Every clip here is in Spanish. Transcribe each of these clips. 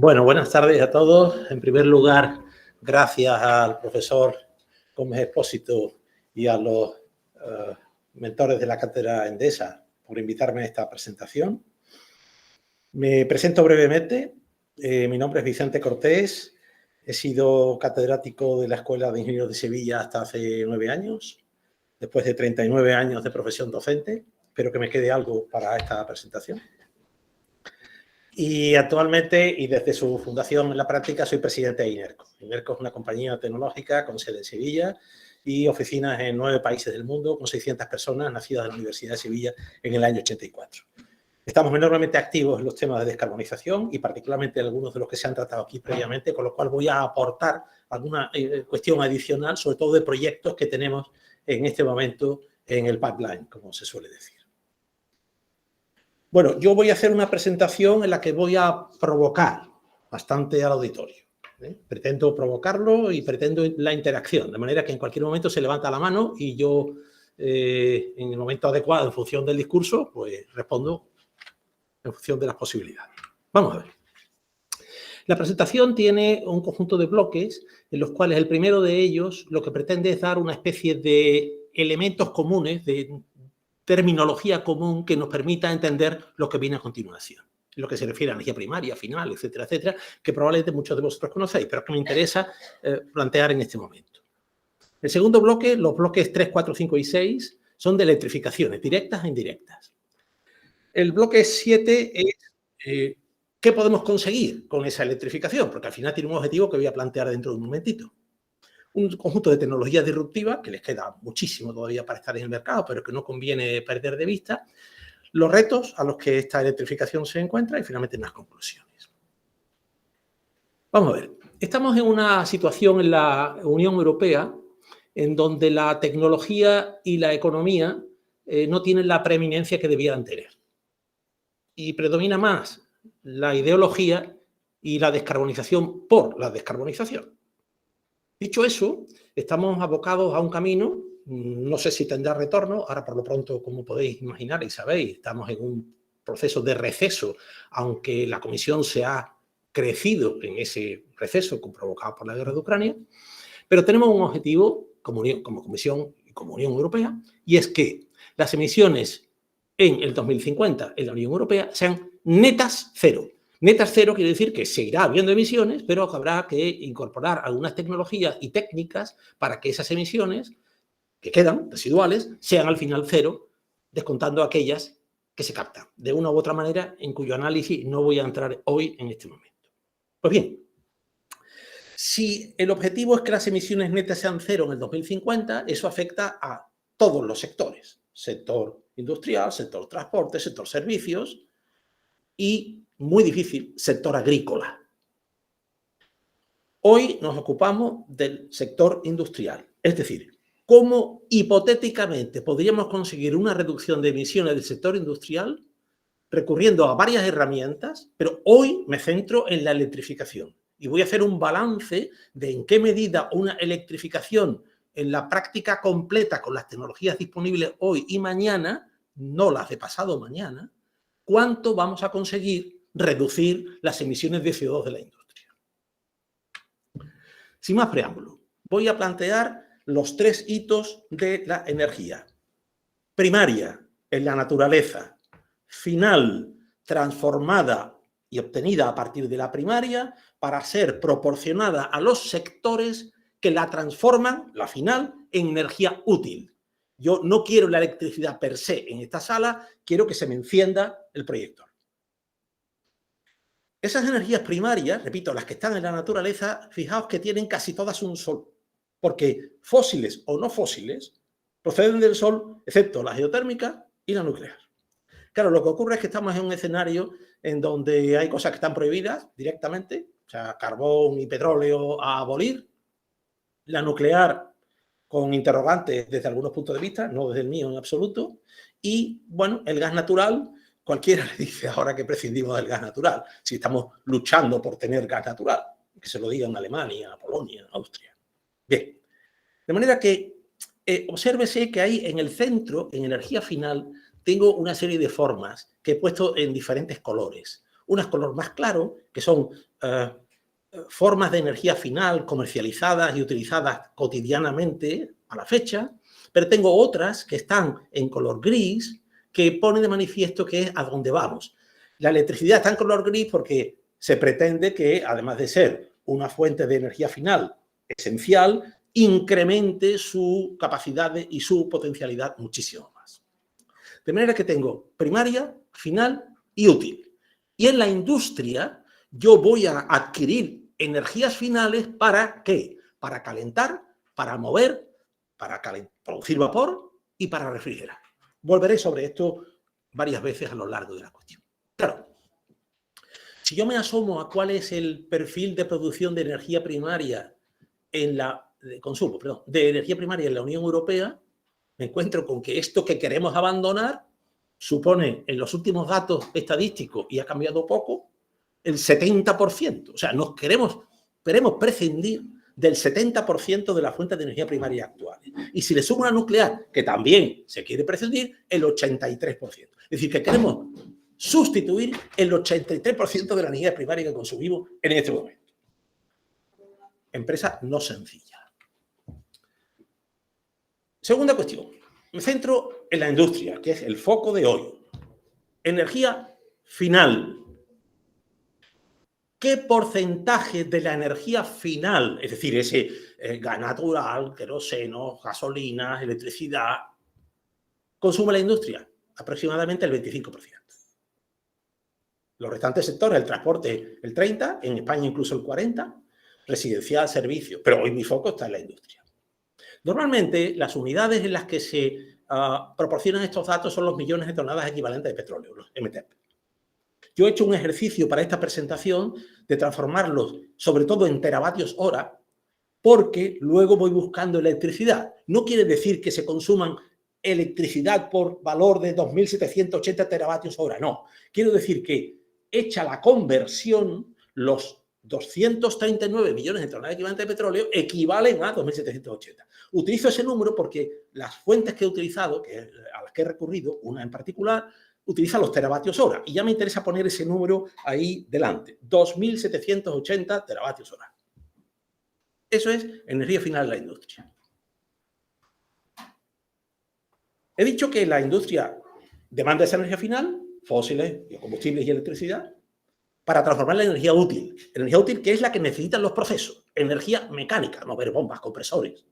Bueno, buenas tardes a todos. En primer lugar, gracias al profesor Gómez Expósito y a los mentores de la Cátedra Endesa por invitarme a esta presentación. Me presento brevemente. Mi nombre es Vicente Cortés. He sido catedrático de la Escuela de Ingenieros de Sevilla hasta hace 9 años, después de 39 años de profesión docente. Espero que me quede algo para esta presentación. Y actualmente, y desde su fundación en la práctica, soy presidente de INERCO. INERCO es una compañía tecnológica con sede en Sevilla y oficinas en 9 países del mundo, con 600 personas nacidas en la Universidad de Sevilla en el año 84. Estamos enormemente activos en los temas de descarbonización y particularmente en algunos de los que se han tratado aquí previamente, con lo cual voy a aportar alguna cuestión adicional, sobre todo de proyectos que tenemos en este momento en el pipeline, como se suele decir. Bueno, yo voy a hacer una presentación en la que voy a provocar bastante al auditorio. Pretendo provocarlo y pretendo la interacción, de manera que en cualquier momento se levanta la mano y yo, en el momento adecuado, en función del discurso, pues respondo en función de las posibilidades. Vamos a ver. La presentación tiene un conjunto de bloques en los cuales el primero de ellos lo que pretende es dar una especie de elementos comunes, de terminología común que nos permita entender lo que viene a continuación. En lo que se refiere a energía primaria, final, etcétera, etcétera, que probablemente muchos de vosotros conocéis, pero que me interesa plantear en este momento. El segundo bloque, los bloques 3, 4, 5 y 6, son de electrificaciones, directas e indirectas. El bloque 7 es qué podemos conseguir con esa electrificación, porque al final tiene un objetivo que voy a plantear dentro de un momentito. Un conjunto de tecnologías disruptivas, que les queda muchísimo todavía para estar en el mercado, pero que no conviene perder de vista, los retos a los que esta electrificación se encuentra y finalmente unas conclusiones. Vamos a ver, estamos en una situación en la Unión Europea en donde la tecnología y la economía no tienen la preeminencia que debieran tener. Y predomina más la ideología y la descarbonización por la descarbonización. Dicho eso, estamos abocados a un camino, no sé si tendrá retorno, ahora por lo pronto, como podéis imaginar y sabéis, estamos en un proceso de receso, aunque la Comisión se ha crecido en ese receso provocado por la guerra de Ucrania, pero tenemos un objetivo como Comisión y como Unión Europea, y es que las emisiones en el 2050 en la Unión Europea sean netas cero. Netas cero quiere decir que seguirá habiendo emisiones, pero habrá que incorporar algunas tecnologías y técnicas para que esas emisiones que quedan residuales sean al final cero, descontando aquellas que se captan de una u otra manera, en cuyo análisis no voy a entrar hoy en este momento. Pues bien, si el objetivo es que las emisiones netas sean cero en el 2050, eso afecta a todos los sectores. Sector industrial, sector transporte, sector servicios y, muy difícil, sector agrícola. Hoy nos ocupamos del sector industrial, es decir, cómo hipotéticamente podríamos conseguir una reducción de emisiones del sector industrial recurriendo a varias herramientas, pero hoy me centro en la electrificación y voy a hacer un balance de en qué medida una electrificación en la práctica completa con las tecnologías disponibles hoy y mañana, no las de pasado mañana, cuánto vamos a conseguir reducir las emisiones de CO2 de la industria. Sin más preámbulo, voy a plantear los 3 hitos de la energía. Primaria, en la naturaleza. Final, transformada y obtenida a partir de la primaria para ser proporcionada a los sectores que la transforman, la final, en energía útil. Yo no quiero la electricidad per se en esta sala, quiero que se me encienda el proyector. Esas energías primarias, repito, las que están en la naturaleza, fijaos que tienen casi todas un sol, porque fósiles o no fósiles proceden del sol, excepto la geotérmica y la nuclear. Claro, lo que ocurre es que estamos en un escenario en donde hay cosas que están prohibidas directamente, o sea, carbón y petróleo a abolir, la nuclear con interrogantes desde algunos puntos de vista, no desde el mío en absoluto, y, bueno, el gas natural, cualquiera le dice ahora que prescindimos del gas natural, si estamos luchando por tener gas natural, que se lo digan Alemania, Polonia, Austria. Bien, de manera que obsérvese que hay en el centro, en energía final, tengo una serie de formas que he puesto en diferentes colores. Unas color más claro, que son formas de energía final comercializadas y utilizadas cotidianamente a la fecha, pero tengo otras que están en color gris, que pone de manifiesto que es a dónde vamos. La electricidad está en color gris porque se pretende que, además de ser una fuente de energía final esencial, incremente su capacidad y su potencialidad muchísimo más. De manera que tengo primaria, final y útil. Y en la industria yo voy a adquirir energías finales ¿para qué? Para calentar, para mover, para producir vapor y para refrigerar. Volveré sobre esto varias veces a lo largo de la cuestión. Claro, si yo me asomo a cuál es el perfil de producción de energía primaria de energía primaria en la Unión Europea, me encuentro con que esto que queremos abandonar supone, en los últimos datos estadísticos, y ha cambiado poco, el 70%. O sea, queremos prescindir del 70% de las fuentes de energía primaria actuales. Y si le sumo una nuclear, que también se quiere prescindir, el 83%. Es decir, que queremos sustituir el 83% de la energía primaria que consumimos en este momento. Empresa no sencilla. Segunda cuestión. Me centro en la industria, que es el foco de hoy. Energía final. ¿Qué porcentaje de la energía final, es decir, ese gas natural, queroseno, gasolina, electricidad, consume la industria? Aproximadamente el 25%. Los restantes sectores, el transporte el 30%, en España incluso el 40%, residencial, servicios, pero hoy mi foco está en la industria. Normalmente, las unidades en las que se proporcionan estos datos son los millones de toneladas equivalentes de petróleo, los MTP. Yo he hecho un ejercicio para esta presentación de transformarlos, sobre todo en teravatios hora, porque luego voy buscando electricidad. No quiere decir que se consuman electricidad por valor de 2.780 teravatios hora, no. Quiero decir que, hecha la conversión, los 239 millones de toneladas equivalentes de petróleo equivalen a 2.780. Utilizo ese número porque las fuentes que he utilizado, a las que he recurrido, una en particular, utiliza los teravatios hora. Y ya me interesa poner ese número ahí delante. 2.780 teravatios hora. Eso es energía final de la industria. He dicho que la industria demanda esa energía final, fósiles, biocombustibles y electricidad, para transformarla en energía útil. Energía útil que es la que necesitan los procesos. Energía mecánica, mover bombas, compresores.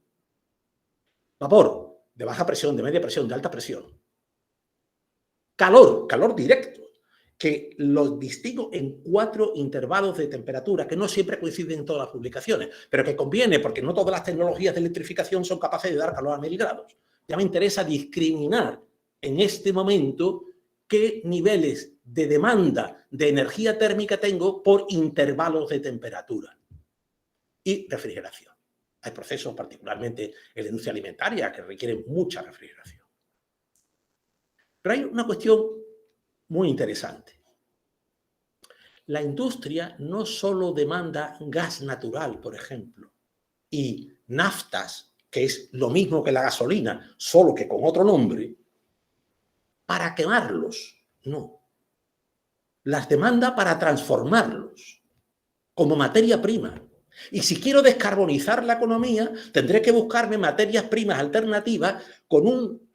Vapor, de baja presión, de media presión, de alta presión. Calor directo, que lo distingo en 4 intervalos de temperatura, que no siempre coinciden en todas las publicaciones, pero que conviene porque no todas las tecnologías de electrificación son capaces de dar calor a 1000 grados. Ya me interesa discriminar en este momento qué niveles de demanda de energía térmica tengo por intervalos de temperatura. Y refrigeración. Hay procesos, particularmente en la industria alimentaria, que requieren mucha refrigeración. Pero hay una cuestión muy interesante. La industria no solo demanda gas natural, por ejemplo, y naftas, que es lo mismo que la gasolina, solo que con otro nombre, para quemarlos. No. Las demanda para transformarlos como materia prima. Y si quiero descarbonizar la economía, tendré que buscarme materias primas alternativas con un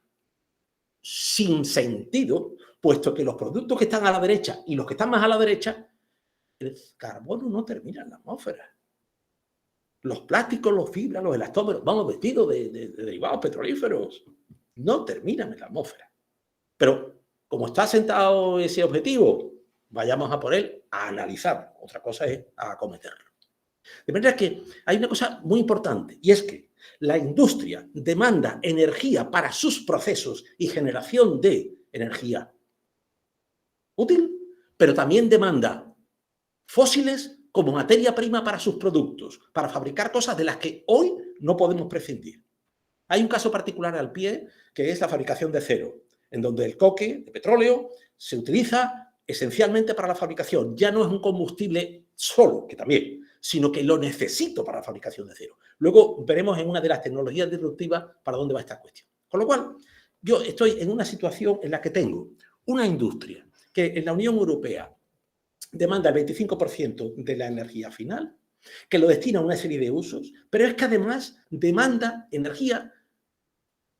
sinsentido, puesto que los productos que están a la derecha y los que están más a la derecha, el carbono no termina en la atmósfera. Los plásticos, los fibras, los elastómeros, vamos vestidos de derivados petrolíferos, no terminan en la atmósfera. Pero como está sentado ese objetivo, vayamos a por él a analizar. Otra cosa es a acometerlo. De manera que hay una cosa muy importante, y es que la industria demanda energía para sus procesos y generación de energía útil, pero también demanda fósiles como materia prima para sus productos, para fabricar cosas de las que hoy no podemos prescindir. Hay un caso particular al pie, que es la fabricación de acero, en donde el coque de petróleo se utiliza esencialmente para la fabricación. Ya no es un combustible solo, que también, sino que lo necesito para la fabricación de acero. Luego veremos en una de las tecnologías disruptivas para dónde va esta cuestión. Con lo cual, yo estoy en una situación en la que tengo una industria que en la Unión Europea demanda el 25% de la energía final, que lo destina a una serie de usos, pero es que además demanda energía,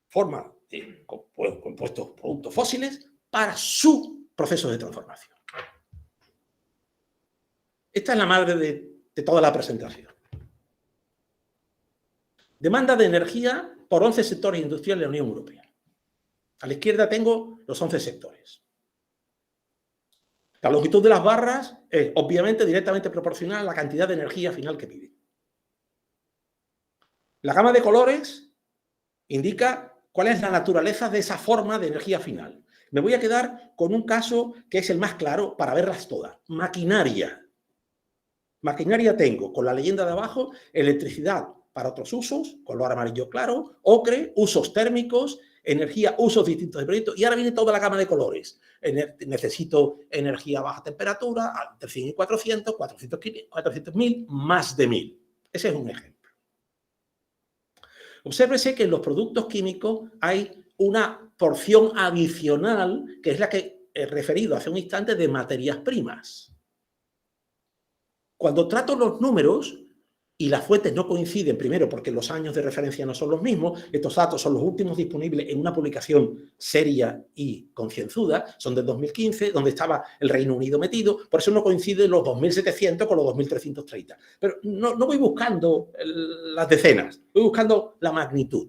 forma de compuestos, productos fósiles, para su proceso de transformación. Esta es la madre de toda la presentación. Demanda de energía por 11 sectores industriales de la Unión Europea. A la izquierda tengo los 11 sectores. La longitud de las barras es, obviamente, directamente proporcional a la cantidad de energía final que piden. La gama de colores indica cuál es la naturaleza de esa forma de energía final. Me voy a quedar con un caso que es el más claro para verlas todas. Maquinaria. Maquinaria tengo, con la leyenda de abajo, electricidad para otros usos, color amarillo claro, ocre, usos térmicos, energía, usos distintos de proyectos, y ahora viene toda la gama de colores. Necesito energía a baja temperatura, entre 100 y 400, 400.000, más de 1.000. Ese es un ejemplo. Obsérvese que en los productos químicos hay una porción adicional, que es la que he referido hace un instante, de materias primas. Cuando trato los números y las fuentes no coinciden, primero porque los años de referencia no son los mismos, estos datos son los últimos disponibles en una publicación seria y concienzuda, son del 2015, donde estaba el Reino Unido metido, por eso no coinciden los 2.700 con los 2.330. Pero no voy buscando las decenas, voy buscando la magnitud.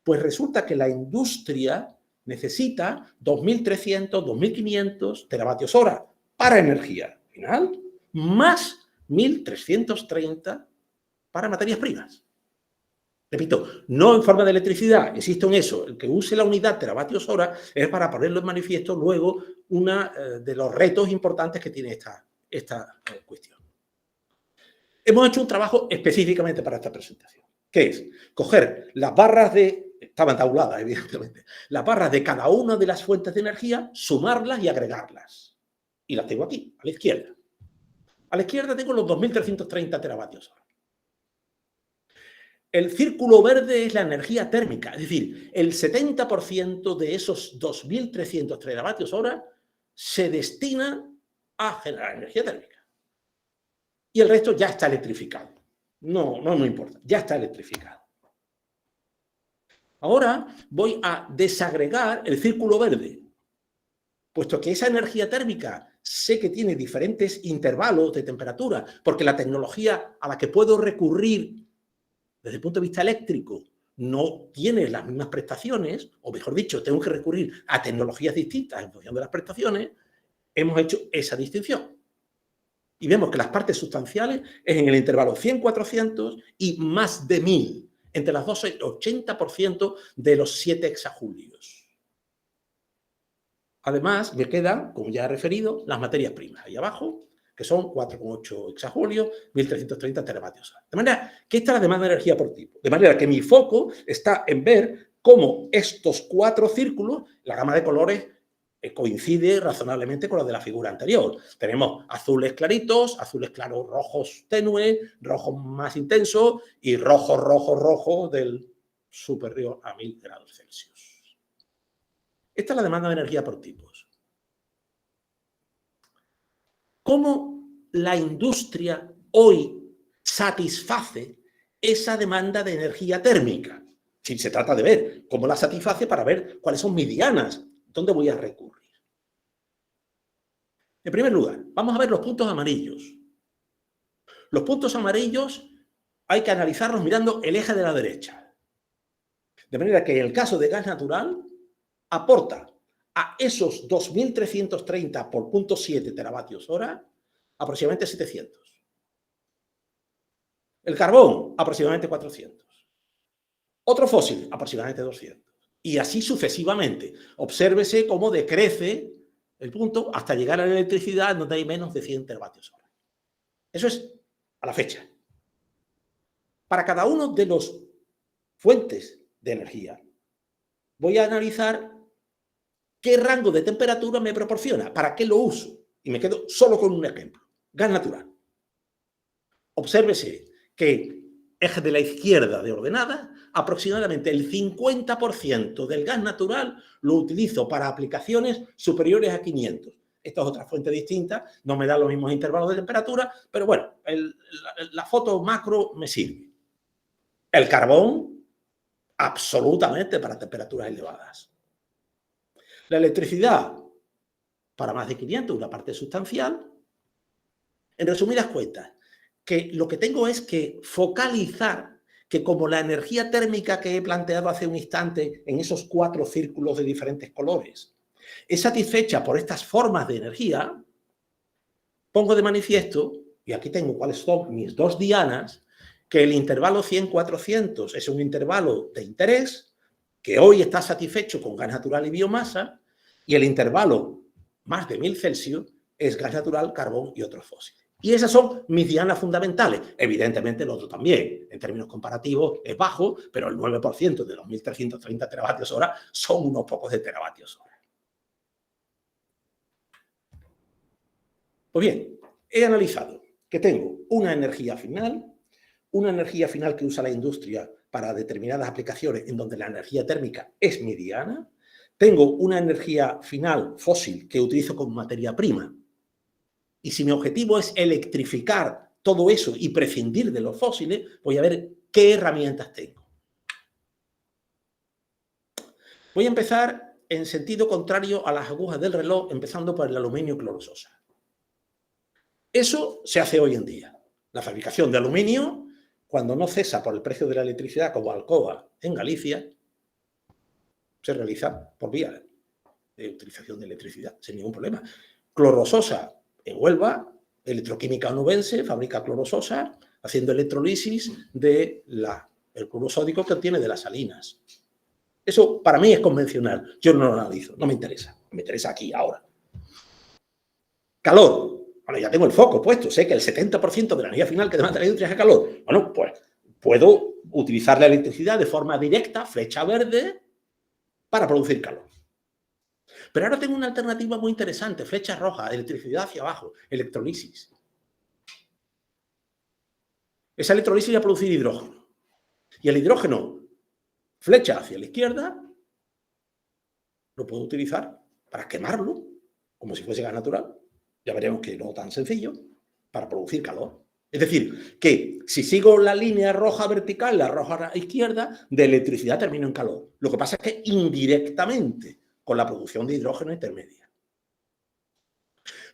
Pues resulta que la industria necesita 2.300, 2.500 teravatios hora para energía final, más 1.330 para materias primas. Repito, no en forma de electricidad, insisto en eso, el que use la unidad teravatios hora es para ponerlo en manifiesto luego uno de los retos importantes que tiene esta cuestión. Hemos hecho un trabajo específicamente para esta presentación, que es coger las barras estaban tabuladas evidentemente, las barras de cada una de las fuentes de energía, sumarlas y agregarlas. Y las tengo aquí, a la izquierda. A la izquierda tengo los 2.330 teravatios hora. El círculo verde es la energía térmica, es decir, el 70% de esos 2.300 teravatios hora se destina a generar energía térmica. Y el resto ya está electrificado. No importa, ya está electrificado. Ahora voy a desagregar el círculo verde, puesto que esa energía térmica sé que tiene diferentes intervalos de temperatura, porque la tecnología a la que puedo recurrir desde el punto de vista eléctrico no tiene las mismas prestaciones, o mejor dicho, tengo que recurrir a tecnologías distintas en función de las prestaciones, hemos hecho esa distinción. Y vemos que las partes sustanciales es en el intervalo 100-400 y más de 1.000, entre las dos el 80% de los 7 exajulios. Además, me quedan, como ya he referido, las materias primas ahí abajo, que son 4,8 exajulios, 1.330 teravatios. De manera que esta es la demanda de energía por tipo. De manera que mi foco está en ver cómo estos 4 círculos, la gama de colores, coincide razonablemente con la de la figura anterior. Tenemos azules claritos, azules claros, rojos tenues, rojos más intensos y rojo del superior a 1.000 grados Celsius. Esta es la demanda de energía por tipos. ¿Cómo la industria hoy satisface esa demanda de energía térmica? Si se trata de ver cómo la satisface para ver cuáles son mis dianas, dónde voy a recurrir. En primer lugar, vamos a ver los puntos amarillos. Los puntos amarillos hay que analizarlos mirando el eje de la derecha. De manera que en el caso de gas natural aporta a esos 2.330 por 0.7 teravatios hora, aproximadamente 700. El carbón, aproximadamente 400. Otro fósil, aproximadamente 200. Y así sucesivamente. Obsérvese cómo decrece el punto hasta llegar a la electricidad donde hay menos de 100 teravatios hora. Eso es a la fecha. Para cada uno de los fuentes de energía, voy a analizar qué rango de temperatura me proporciona, para qué lo uso. Y me quedo solo con un ejemplo. Gas natural. Obsérvese que eje de la izquierda de ordenada, aproximadamente el 50% del gas natural lo utilizo para aplicaciones superiores a 500. Esta es otra fuente distinta, no me da los mismos intervalos de temperatura, pero bueno, la foto macro me sirve. El carbón, absolutamente para temperaturas elevadas. La electricidad, para más de 500, una parte sustancial. En resumidas cuentas, que lo que tengo es que focalizar que como la energía térmica que he planteado hace un instante en esos 4 círculos de diferentes colores es satisfecha por estas formas de energía, pongo de manifiesto, y aquí tengo cuáles son mis 2 dianas, que el intervalo 100-400 es un intervalo de interés que hoy está satisfecho con gas natural y biomasa, y el intervalo más de 1000 Celsius es gas natural, carbón y otros fósiles. Y esas son mis dianas fundamentales. Evidentemente, el otro también, en términos comparativos, es bajo, pero el 9% de los 1.330 teravatios hora son unos pocos de teravatios hora. Pues bien, he analizado que tengo una energía final que usa la industria para determinadas aplicaciones en donde la energía térmica es mi diana. Tengo una energía final fósil que utilizo como materia prima. Y si mi objetivo es electrificar todo eso y prescindir de los fósiles, voy a ver qué herramientas tengo. Voy a empezar en sentido contrario a las agujas del reloj, empezando por el aluminio clorososa. Eso se hace hoy en día. La fabricación de aluminio, cuando no cesa por el precio de la electricidad, como Alcoa en Galicia, se realiza por vía de utilización de electricidad, sin ningún problema. Clorososa en Huelva, Electroquímica Onubense fabrica clorososa haciendo electrolisis del cloruro sódico que obtiene de las salinas. Eso para mí es convencional. Yo no lo analizo, no me interesa. Me interesa aquí, ahora. Calor. Bueno, ya tengo el foco puesto. Sé que el 70% de la energía final que demanda la industria es calor. Bueno, pues puedo utilizar la electricidad de forma directa, flecha verde, para producir calor. Pero ahora tengo una alternativa muy interesante, flecha roja, electricidad hacia abajo, electrolisis. Esa electrolisis va a producir hidrógeno. Y el hidrógeno, flecha hacia la izquierda, lo puedo utilizar para quemarlo, como si fuese gas natural. Ya veremos que no tan sencillo, para producir calor. Es decir, que si sigo la línea roja vertical, la roja a la izquierda, de electricidad termino en calor. Lo que pasa es que indirectamente, con la producción de hidrógeno intermedia.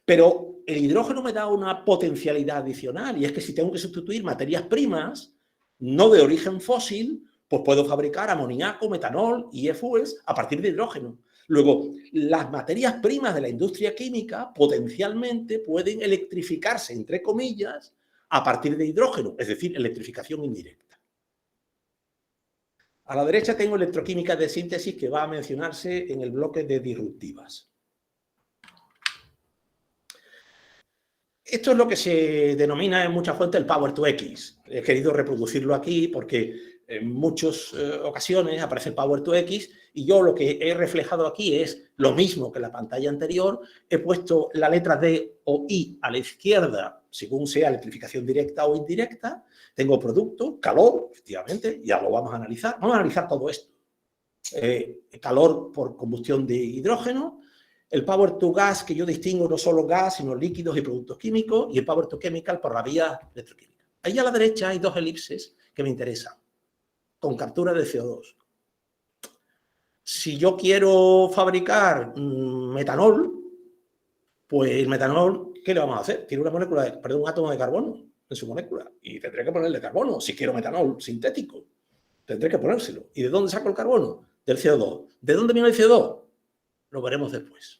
Pero el hidrógeno me da una potencialidad adicional, y es que si tengo que sustituir materias primas, no de origen fósil, pues puedo fabricar amoníaco, metanol y e-fuels a partir de hidrógeno. Luego, las materias primas de la industria química potencialmente pueden electrificarse, entre comillas, a partir de hidrógeno, es decir, electrificación indirecta. A la derecha tengo electroquímica de síntesis que va a mencionarse en el bloque de disruptivas. Esto es lo que se denomina en muchas fuentes el Power to X. He querido reproducirlo aquí porque en muchas ocasiones aparece el Power to X y yo lo que he reflejado aquí es lo mismo que en la pantalla anterior. He puesto la letra D o I a la izquierda, según sea electrificación directa o indirecta. Tengo producto, calor, efectivamente, ya lo vamos a analizar. Vamos a analizar todo esto. Calor por combustión de hidrógeno. El Power to Gas, que yo distingo no solo gas, sino líquidos y productos químicos, y el Power to Chemical por la vía electroquímica. Ahí a la derecha hay 2 elipses que me interesan, con captura de CO2. Si yo quiero fabricar metanol, pues el metanol, ¿qué le vamos a hacer? Tiene una molécula, un átomo de carbono en su molécula, y tendré que ponerle carbono. Si quiero metanol sintético, tendré que ponérselo. ¿Y de dónde saco el carbono? Del CO2. ¿De dónde viene el CO2? Lo veremos después.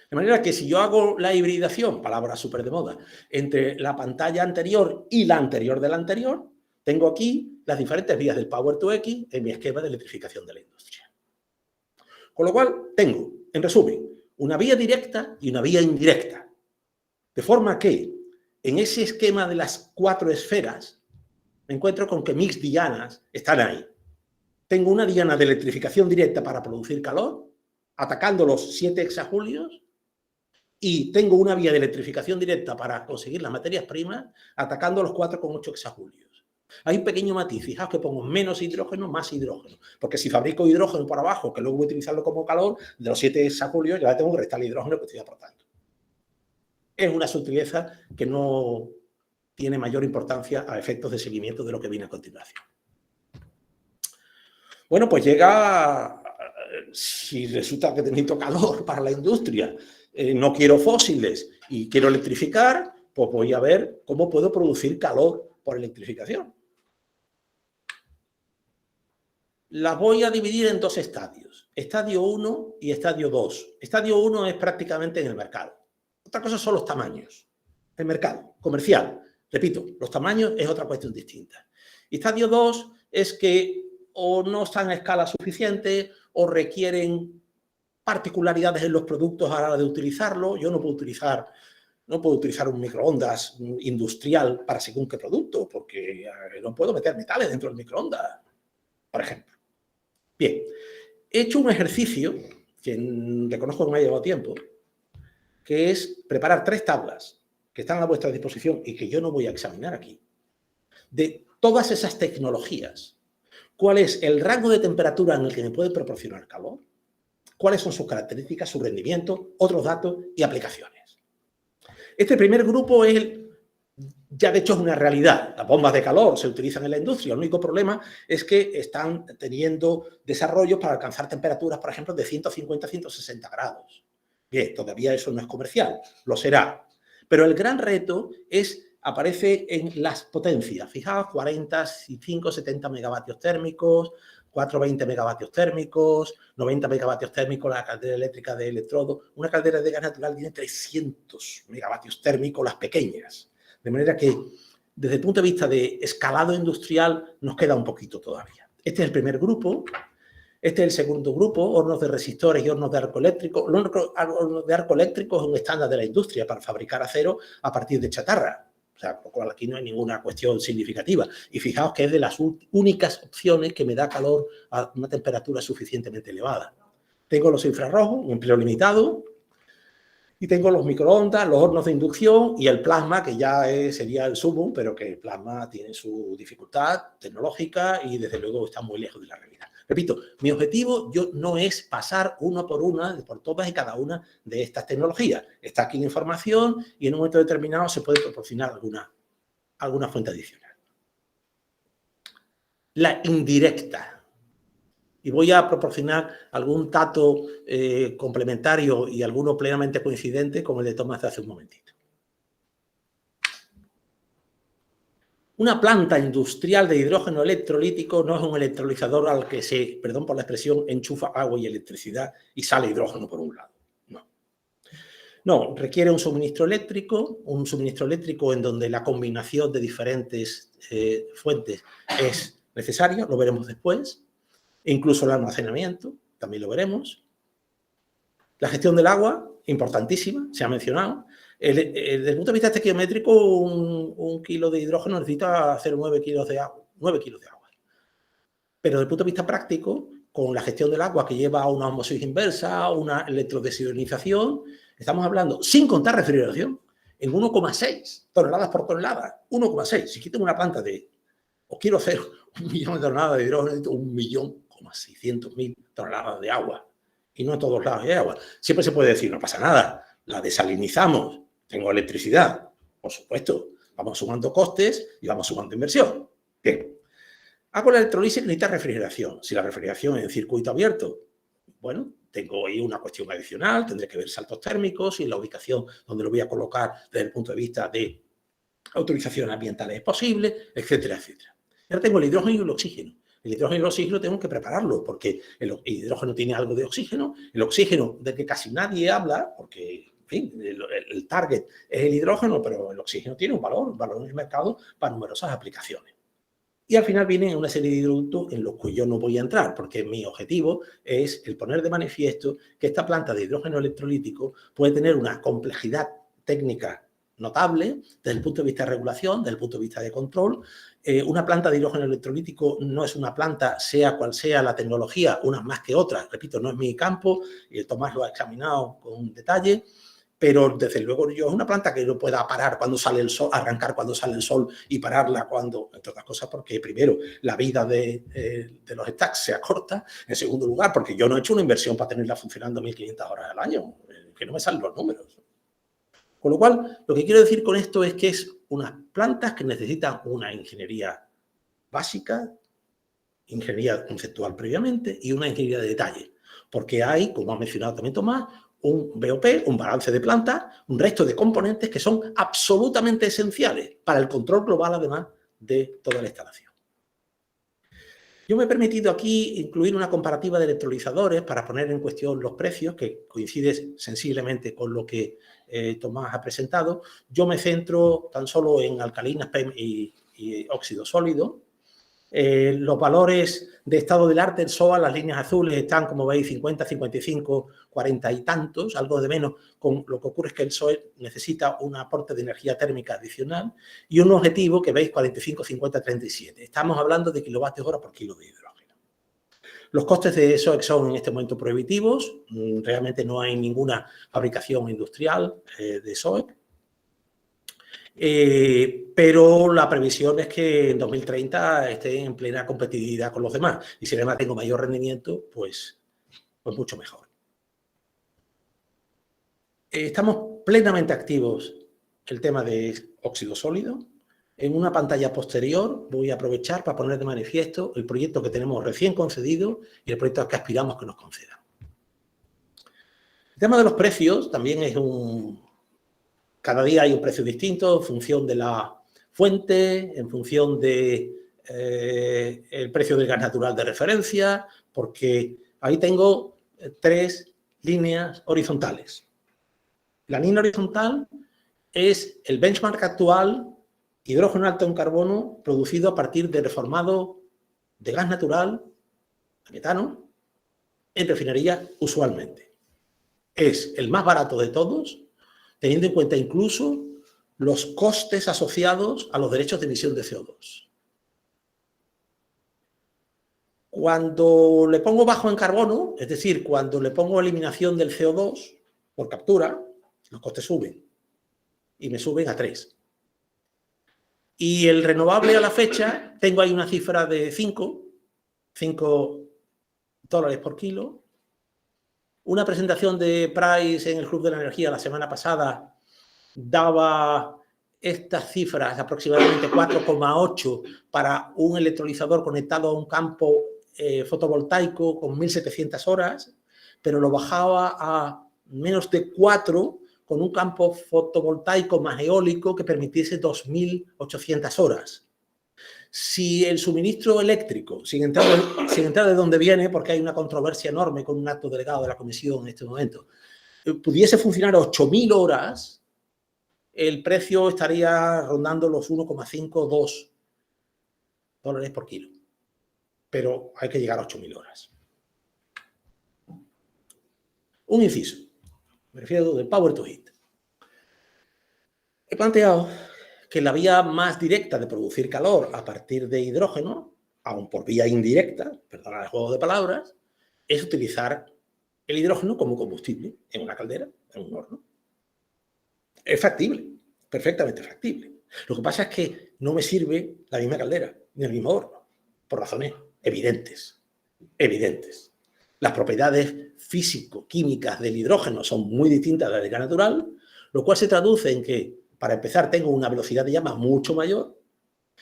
De manera que si yo hago la hibridación, palabra súper de moda, entre la pantalla anterior y la anterior de la anterior, tengo aquí las diferentes vías del Power to X en mi esquema de electrificación de la industria. Con lo cual tengo, en resumen, una vía directa y una vía indirecta. De forma que en ese esquema de las 4 esferas me encuentro con que mis dianas están ahí. Tengo una diana de electrificación directa para producir calor, atacando los 7 hexajulios, y tengo una vía de electrificación directa para conseguir las materias primas, atacando los 4,8 hexajulios. Hay un pequeño matiz, fijaos que pongo menos hidrógeno, más hidrógeno, porque si fabrico hidrógeno por abajo, que luego voy a utilizarlo como calor, de los 7 sacolios ya tengo que restar el hidrógeno que estoy aportando. Es una sutileza que no tiene mayor importancia a efectos de seguimiento de lo que viene a continuación. Bueno, pues llega, si resulta que necesito calor para la industria, no quiero fósiles y quiero electrificar, pues voy a ver cómo puedo producir calor por electrificación. Las voy a dividir en dos estadios, estadio 1 y estadio 2. Estadio 1 es prácticamente en el mercado. Otra cosa son los tamaños. El mercado comercial, repito, los tamaños es otra cuestión distinta. Y estadio 2 es que o no están a escala suficiente o requieren particularidades en los productos a la hora de utilizarlo. Yo no puedo utilizar un microondas industrial para según qué producto, porque no puedo meter metales dentro del microondas, por ejemplo. Bien, he hecho un ejercicio que reconozco que me ha llevado tiempo, que es preparar 3 tablas que están a vuestra disposición y que yo no voy a examinar aquí, de todas esas tecnologías. ¿Cuál es el rango de temperatura en el que me puede proporcionar calor? ¿Cuáles son sus características, su rendimiento, otros datos y aplicaciones? Este primer grupo ya de hecho es una realidad. Las bombas de calor se utilizan en la industria. El único problema es que están teniendo desarrollos para alcanzar temperaturas, por ejemplo, de 150 a 160 grados. Bien, todavía eso no es comercial, lo será. Pero el gran reto aparece en las potencias. Fijaos, 45, 70 megavatios térmicos, 420 megavatios térmicos, 90 megavatios térmicos la caldera eléctrica de electrodo. Una caldera de gas natural tiene 300 megavatios térmicos las pequeñas. De manera que, desde el punto de vista de escalado industrial, nos queda un poquito todavía. Este es el primer grupo. Este es el segundo grupo, hornos de resistores y hornos de arco eléctrico. Los hornos de arco eléctrico es un estándar de la industria para fabricar acero a partir de chatarra. O sea, por lo cual aquí no hay ninguna cuestión significativa. Y fijaos que es de las únicas opciones que me da calor a una temperatura suficientemente elevada. Tengo los infrarrojos, un empleo limitado, y tengo los microondas, los hornos de inducción y el plasma, que ya sería el sumum, pero que el plasma tiene su dificultad tecnológica y desde luego está muy lejos de la realidad. Repito, mi objetivo no es pasar uno por todas y cada una de estas tecnologías. Está aquí la información y en un momento determinado se puede proporcionar alguna fuente adicional. La indirecta. Y voy a proporcionar algún dato complementario y alguno plenamente coincidente con el de Tomás de hace un momentito. Una planta industrial de hidrógeno electrolítico no es un electrolizador al que se, perdón por la expresión, enchufa agua y electricidad y sale hidrógeno por un lado. No, requiere un suministro eléctrico en donde la combinación de diferentes fuentes es necesaria, lo veremos después. E incluso el almacenamiento, también lo veremos. La gestión del agua, importantísima, se ha mencionado. Desde el punto de vista estequiométrico, un kilo de hidrógeno necesita hacer 9 kilos de agua. Pero desde el punto de vista práctico, con la gestión del agua que lleva a una osmosis inversa, una electrodesionización, estamos hablando, sin contar refrigeración, en 1,6 toneladas por tonelada. 1,6. Si quito una planta o quiero hacer 1 millón de toneladas de hidrógeno, necesito 1.600.000 toneladas de agua. Y no en todos lados hay agua. Siempre se puede decir, no pasa nada, la desalinizamos, tengo electricidad. Por supuesto, vamos sumando costes y vamos sumando inversión. Bien. Hago la electrolisis que necesita refrigeración. Si la refrigeración es en circuito abierto, bueno, tengo ahí una cuestión adicional, tendré que ver saltos térmicos y la ubicación donde lo voy a colocar desde el punto de vista de autorizaciones ambientales es posible, etcétera, etcétera. Ahora tengo el hidrógeno y el oxígeno. El hidrógeno y el oxígeno tengo que prepararlo porque el hidrógeno tiene algo de oxígeno. El oxígeno, del que casi nadie habla, porque, en fin, el target es el hidrógeno, pero el oxígeno tiene un valor en el mercado para numerosas aplicaciones. Y al final vienen una serie de hidroductos en los que yo no voy a entrar, porque mi objetivo es el poner de manifiesto que esta planta de hidrógeno electrolítico puede tener una complejidad técnica notable desde el punto de vista de regulación, desde el punto de vista de control. Una planta de hidrógeno electrolítico no es una planta, sea cual sea la tecnología, unas más que otras. Repito, no es mi campo y el Tomás lo ha examinado con detalle. pero desde luego yo es una planta que no pueda parar cuando sale el sol, arrancar cuando sale el sol y pararla cuando, entre otras cosas, porque primero la vida de los stacks se acorta, en segundo lugar porque yo no he hecho una inversión para tenerla funcionando 1.500 horas al año, que no me salen los números. Con lo cual, lo que quiero decir con esto es que es unas plantas que necesitan una ingeniería básica, ingeniería conceptual previamente y una ingeniería de detalle, porque hay, como ha mencionado también Tomás, un BOP, un balance de planta, un resto de componentes que son absolutamente esenciales para el control global, además, de toda la instalación. Yo me he permitido aquí incluir una comparativa de electrolizadores para poner en cuestión los precios, que coincide sensiblemente con lo que Tomás ha presentado. Yo me centro tan solo en alcalinas, PEM y óxido sólido. Los valores de estado del arte, el SOA, las líneas azules están, como veis, 50, 55, 40 y tantos, algo de menos. Con lo que ocurre es que el SOE necesita un aporte de energía térmica adicional y un objetivo que veis 45, 50, 37. Estamos hablando de kilovatios hora por kilo de hidrógeno. Los costes de SOEC son en este momento prohibitivos. Realmente no hay ninguna fabricación industrial de SOEC. Pero la previsión es que en 2030 esté en plena competitividad con los demás. Y si además tengo mayor rendimiento, pues mucho mejor. Estamos plenamente activos el tema de óxido sólido. En una pantalla posterior voy a aprovechar para poner de manifiesto el proyecto que tenemos recién concedido y el proyecto al que aspiramos que nos concedan. El tema de los precios también es cada día hay un precio distinto en función de la fuente, en función de el precio del gas natural de referencia, porque ahí tengo 3 líneas horizontales. La línea horizontal es el benchmark actual, hidrógeno alto en carbono, producido a partir de reformado de gas natural, metano, en refinería usualmente. Es el más barato de todos, teniendo en cuenta incluso los costes asociados a los derechos de emisión de CO2. Cuando le pongo bajo en carbono, es decir, cuando le pongo eliminación del CO2 por captura, los costes suben y me suben a 3. Y el renovable a la fecha, tengo ahí una cifra de 5 dólares por kilo. Una presentación de Price en el Club de la Energía la semana pasada daba estas cifras, aproximadamente 4,8 para un electrolizador conectado a un campo fotovoltaico con 1.700 horas, pero lo bajaba a menos de 4 con un campo fotovoltaico más eólico que permitiese 2.800 horas. Si el suministro eléctrico, sin entrar de dónde viene, porque hay una controversia enorme con un acto delegado de la Comisión en este momento, pudiese funcionar 8.000 horas, el precio estaría rondando los 1,5, 2 dólares por kilo. Pero hay que llegar a 8.000 horas. Un inciso. Me refiero del Power to Heat. He planteado que la vía más directa de producir calor a partir de hidrógeno, aun por vía indirecta, perdona el juego de palabras, es utilizar el hidrógeno como combustible en una caldera, en un horno. Es factible, perfectamente factible. Lo que pasa es que no me sirve la misma caldera ni el mismo horno, por razones evidentes. Las propiedades físico-químicas del hidrógeno son muy distintas de la del gas natural, lo cual se traduce en que, para empezar, tengo una velocidad de llama mucho mayor,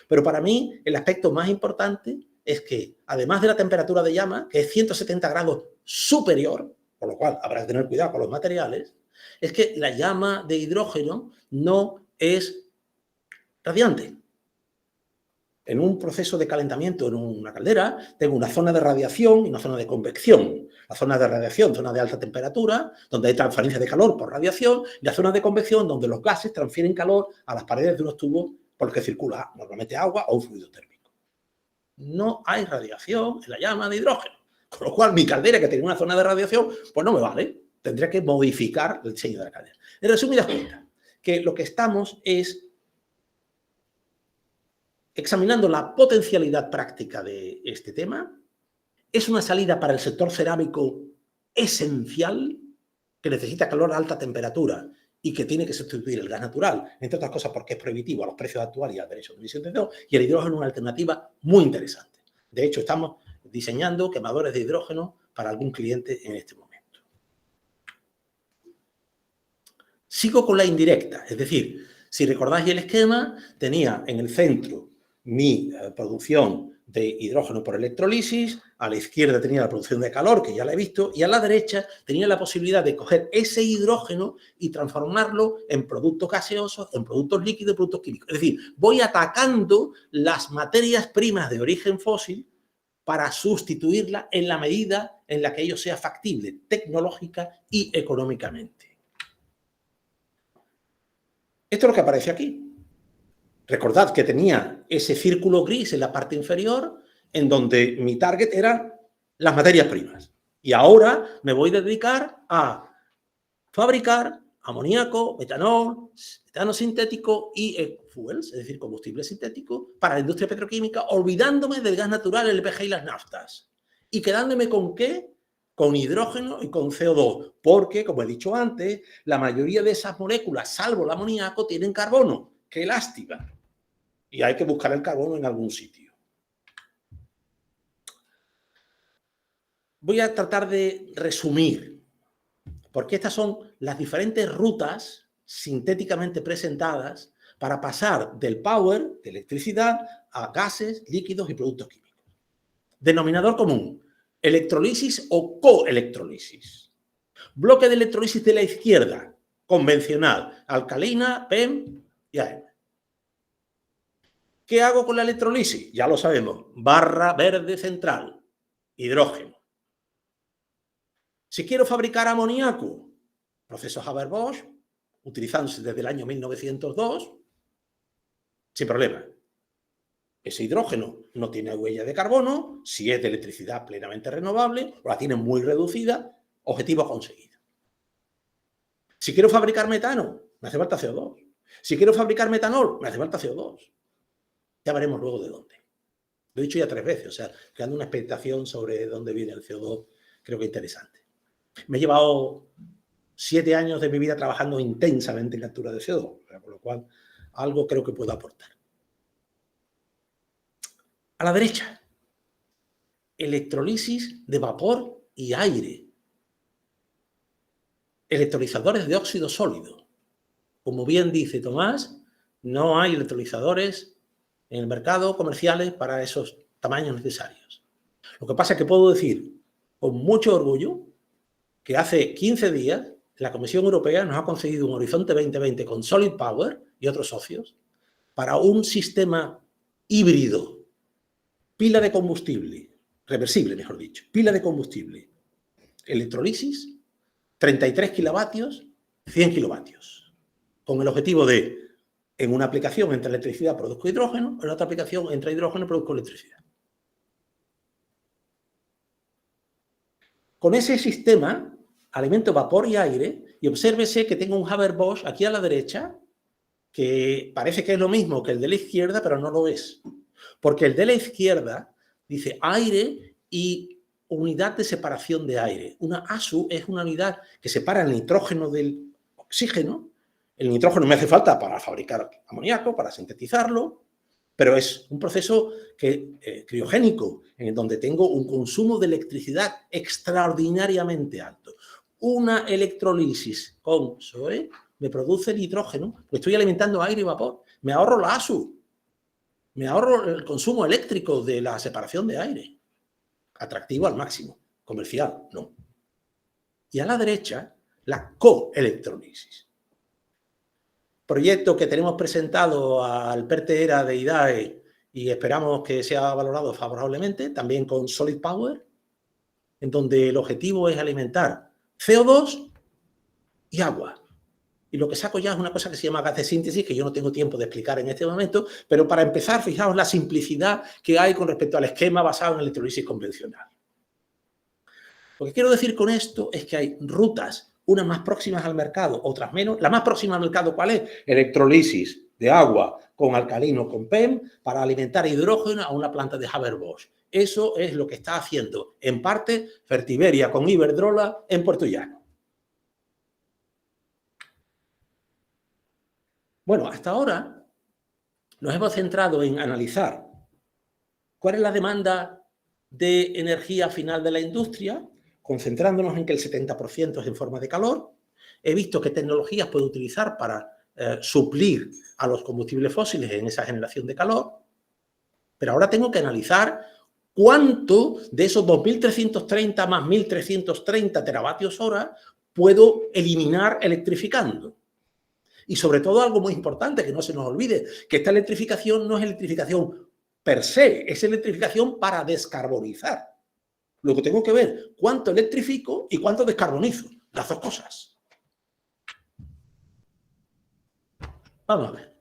pero para mí el aspecto más importante es que, además de la temperatura de llama, que es 170 grados superior, por lo cual habrá que tener cuidado con los materiales, es que la llama de hidrógeno no es radiante. En un proceso de calentamiento en una caldera, tengo una zona de radiación y una zona de convección. La zona de radiación, zona de alta temperatura, donde hay transferencia de calor por radiación, y la zona de convección, donde los gases transfieren calor a las paredes de unos tubos por los que circula normalmente agua o un fluido térmico. No hay radiación en la llama de hidrógeno, con lo cual mi caldera, que tiene una zona de radiación, pues no me vale. Tendría que modificar el diseño de la caldera. En resumidas cuentas, que lo que estamos es examinando la potencialidad práctica de este tema. Es una salida para el sector cerámico esencial, que necesita calor a alta temperatura y que tiene que sustituir el gas natural, entre otras cosas porque es prohibitivo a los precios actuales y al derecho de emisión de CO2, y el hidrógeno es una alternativa muy interesante. De hecho, estamos diseñando quemadores de hidrógeno para algún cliente en este momento. Sigo con la indirecta, es decir, si recordáis el esquema, tenía en el centro mi producción de hidrógeno por electrolisis, a la izquierda tenía la producción de calor, que ya la he visto, y a la derecha tenía la posibilidad de coger ese hidrógeno y transformarlo en productos gaseosos, en productos líquidos, en productos químicos. Es decir, voy atacando las materias primas de origen fósil para sustituirla en la medida en la que ello sea factible, tecnológica y económicamente. Esto es lo que aparece aquí. Recordad que tenía ese círculo gris en la parte inferior en donde mi target eran las materias primas. Y ahora me voy a dedicar a fabricar amoníaco, metanol, metano sintético y fuels, es decir, combustible sintético para la industria petroquímica, olvidándome del gas natural, el LPG y las naftas. ¿Y quedándome con qué? Con hidrógeno y con CO2, porque, como he dicho antes, la mayoría de esas moléculas, salvo el amoníaco, tienen carbono. ¡Qué lástima! Y hay que buscar el carbono en algún sitio. Voy a tratar de resumir, porque estas son las diferentes rutas sintéticamente presentadas para pasar del power, de electricidad, a gases, líquidos y productos químicos. Denominador común, electrolisis o coelectrolisis. Bloque de electrolisis de la izquierda, convencional, alcalina, PEM y AM. ¿Qué hago con la electrolisis? Ya lo sabemos, barra verde central, hidrógeno. Si quiero fabricar amoníaco, proceso Haber-Bosch, utilizándose desde el año 1902, sin problema. Ese hidrógeno no tiene huella de carbono, si es de electricidad plenamente renovable, o la tiene muy reducida, objetivo conseguido. Si quiero fabricar metano, me hace falta CO2. Si quiero fabricar metanol, me hace falta CO2. Ya veremos luego de dónde. Lo he dicho ya 3 veces, o sea, creando una expectación sobre dónde viene el CO2, creo que interesante. Me he llevado 7 años de mi vida trabajando intensamente en captura de CO2, por lo cual algo creo que puedo aportar. A la derecha, electrolisis de vapor y aire. Electrolizadores de óxido sólido. Como bien dice Tomás, no hay electrolizadores en el mercado comerciales para esos tamaños necesarios. Lo que pasa es que puedo decir con mucho orgullo que hace 15 días la Comisión Europea nos ha concedido un Horizonte 2020 con Solid Power y otros socios para un sistema híbrido, pila de combustible, reversible mejor dicho, pila de combustible, electrolisis, 33 kilovatios, 100 kilovatios, con el objetivo de, en una aplicación entre electricidad produzco hidrógeno, en otra aplicación entre hidrógeno produzco electricidad. Con ese sistema alimento vapor y aire y obsérvese que tengo un Haber-Bosch aquí a la derecha que parece que es lo mismo que el de la izquierda, pero no lo es. Porque el de la izquierda dice aire y unidad de separación de aire. Una ASU es una unidad que separa el nitrógeno del oxígeno. El nitrógeno me hace falta para fabricar amoníaco, para sintetizarlo, pero es un proceso criogénico, en donde tengo un consumo de electricidad extraordinariamente alto. Una electrolisis con SOE me produce nitrógeno, pues estoy alimentando aire y vapor. Me ahorro la ASU, me ahorro el consumo eléctrico de la separación de aire. Atractivo al máximo, comercial, no. Y a la derecha, la coelectrolisis. Proyecto que tenemos presentado al PERTE-ERA de IDAE y esperamos que sea valorado favorablemente, también con Solid Power, en donde el objetivo es alimentar CO2 y agua. Y lo que saco ya es una cosa que se llama gas de síntesis, que yo no tengo tiempo de explicar en este momento, pero para empezar, fijaos la simplicidad que hay con respecto al esquema basado en electrolisis convencional. Lo que quiero decir con esto es que hay rutas, unas más próximas al mercado, otras menos. La más próxima al mercado, ¿cuál es? Electrolisis de agua con alcalino, con PEM, para alimentar hidrógeno a una planta de Haber-Bosch. Eso es lo que está haciendo, en parte, Fertiberia con Iberdrola en Puerto Llano. Bueno, hasta ahora nos hemos centrado en analizar cuál es la demanda de energía final de la industria, concentrándonos en que el 70% es en forma de calor. He visto qué tecnologías puedo utilizar para suplir a los combustibles fósiles en esa generación de calor, pero ahora tengo que analizar cuánto de esos 2.330 más 1.330 teravatios hora puedo eliminar electrificando. Y sobre todo algo muy importante, que no se nos olvide, que esta electrificación no es electrificación per se, es electrificación para descarbonizar. Luego tengo que ver cuánto electrifico y cuánto descarbonizo, las dos cosas. Vamos a ver.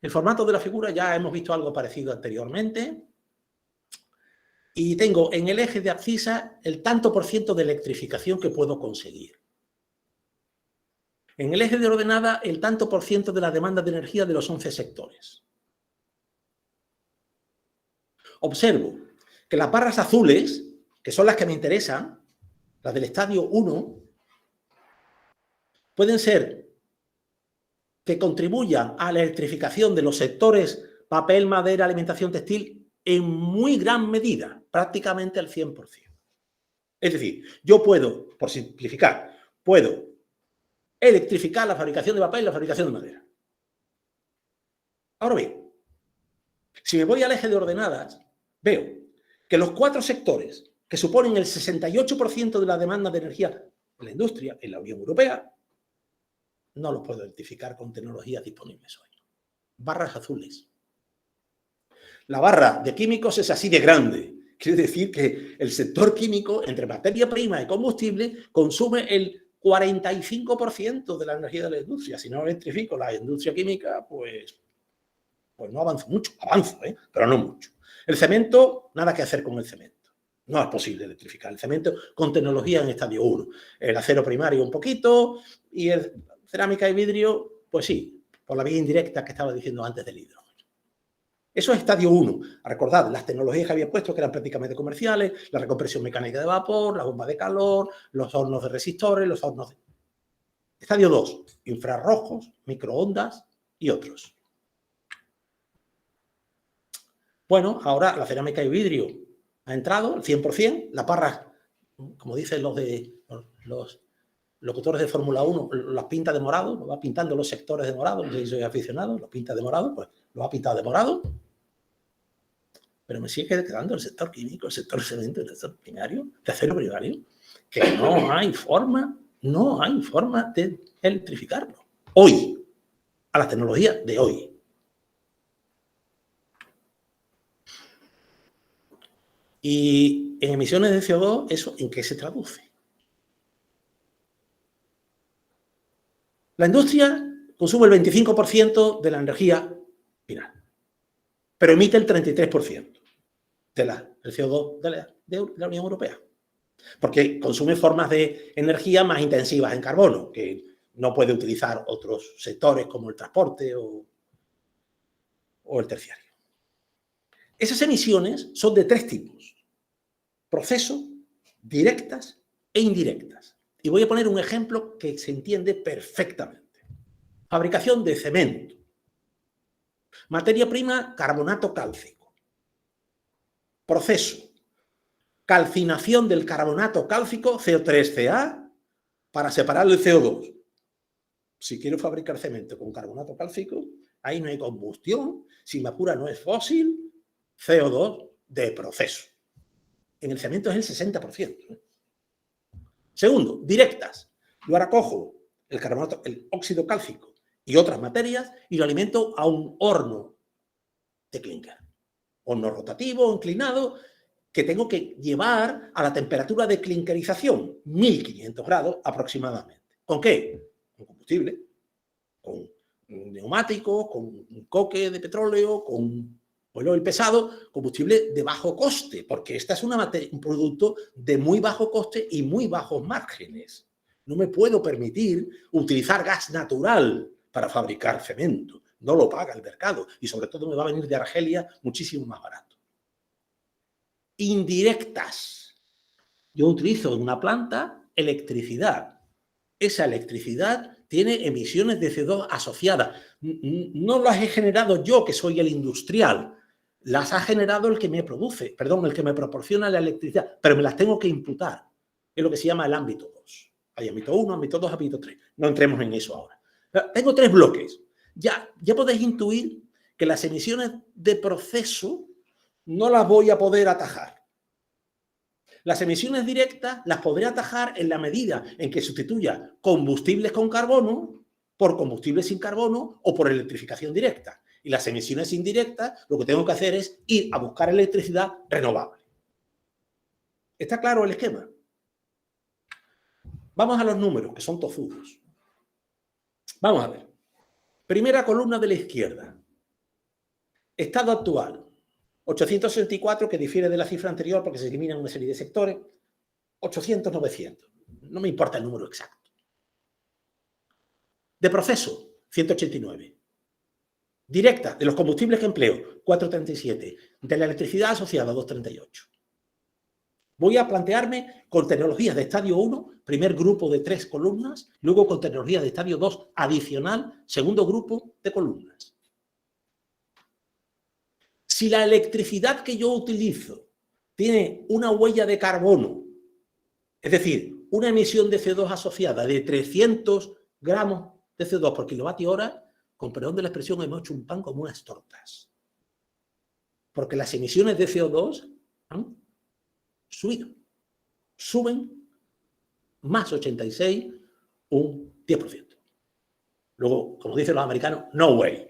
El formato de la figura ya hemos visto algo parecido anteriormente. Y tengo en el eje de abscisa el tanto por ciento de electrificación que puedo conseguir. En el eje de ordenada, el tanto por ciento de la demanda de energía de los 11 sectores. Observo que las barras azules, que son las que me interesan, las del estadio 1, pueden ser que contribuyan a la electrificación de los sectores papel, madera, alimentación textil en muy gran medida, prácticamente al 100%. Es decir, yo puedo, por simplificar, puedo electrificar la fabricación de papel y la fabricación de madera. Ahora bien, si me voy al eje de ordenadas, veo que los 4 sectores que suponen el 68% de la demanda de energía de la industria en la Unión Europea, no los puedo electrificar con tecnologías disponibles hoy. Barras azules. La barra de químicos es así de grande. Quiere decir que el sector químico, entre materia prima y combustible, consume el 45% de la energía de la industria. Si no electrifico la industria química, pues no avanzo mucho. Avanzo, pero no mucho. El cemento, nada que hacer con el cemento. No es posible electrificar el cemento con tecnología en estadio 1. El acero primario un poquito y el cerámica y vidrio, pues sí, por la vía indirecta que estaba diciendo antes del hidrógeno. Eso es estadio 1. Recordad, las tecnologías que había puesto que eran prácticamente comerciales, la recompresión mecánica de vapor, la bomba de calor, los hornos de resistores, los hornos de... Estadio 2, infrarrojos, microondas y otros. Bueno, ahora la cerámica y vidrio ha entrado al 100%, la parra, como dicen los locutores de Fórmula 1, las pinta de morado, lo va pintando los sectores de morado, no sé si soy aficionado, lo pinta de morado, pues lo ha pintado de morado. Pero me sigue quedando el sector químico, el sector cemento, el sector primario, de acero primario, que no hay forma de electrificarlo. Hoy, a la tecnología de hoy. Y en emisiones de CO2, ¿eso en qué se traduce? La industria consume el 25% de la energía final, pero emite el 33% del CO2 de la Unión Europea, porque consume formas de energía más intensivas en carbono, que no puede utilizar otros sectores como el transporte o el terciario. Esas emisiones son de 3 tipos: proceso, directas e indirectas. Y voy a poner un ejemplo que se entiende perfectamente. Fabricación de cemento. Materia prima, carbonato cálcico. Proceso: calcinación del carbonato cálcico, CO3Ca, para separar el CO2. Si quiero fabricar cemento con carbonato cálcico, ahí no hay combustión, si me apura no es fósil, CO2 de proceso. En el cemento es el 60%. Segundo, directas. Yo ahora cojo el carbonato, el óxido cálcico y otras materias y lo alimento a un horno de clínker. Horno rotativo o inclinado que tengo que llevar a la temperatura de clinkerización, 1500 grados aproximadamente. ¿Con qué? Con combustible, con neumáticos, con un coque de petróleo, con oil pesado, combustible de bajo coste, porque esta es un producto de muy bajo coste y muy bajos márgenes. No me puedo permitir utilizar gas natural para fabricar cemento. No lo paga el mercado y sobre todo me va a venir de Argelia muchísimo más barato. Indirectas. Yo utilizo en una planta electricidad. Esa electricidad tiene emisiones de CO2 asociadas. No las he generado yo, que soy el industrial. Las ha generado el que me produce, perdón, el que me proporciona la electricidad, pero me las tengo que imputar. Es lo que se llama el ámbito 2. Hay ámbito 1, ámbito 2, ámbito 3. No entremos en eso ahora. Tengo 3 bloques. Ya podéis intuir que las emisiones de proceso no las voy a poder atajar. Las emisiones directas las podré atajar en la medida en que sustituya combustibles con carbono por combustibles sin carbono o por electrificación directa. Y las emisiones indirectas, lo que tengo que hacer es ir a buscar electricidad renovable. ¿Está claro el esquema? Vamos a los números, que son tozudos. Vamos a ver. Primera columna de la izquierda. Estado actual. 864, que difiere de la cifra anterior porque se eliminan una serie de sectores. 800, 900. No me importa el número exacto. De proceso, 189. Directa, de los combustibles que empleo, 437. De la electricidad asociada, 238. Voy a plantearme con tecnologías de estadio 1, primer grupo de 3 columnas, luego con tecnologías de estadio 2 adicional, segundo grupo de columnas. Si la electricidad que yo utilizo tiene una huella de carbono, es decir, una emisión de CO2 asociada de 300 gramos de CO2 por kilovatio hora, con perdón de la expresión, hemos hecho un pan como unas tortas. Porque las emisiones de CO2 han subido. Suben más 86, un 10%. Luego, como dicen los americanos, no way.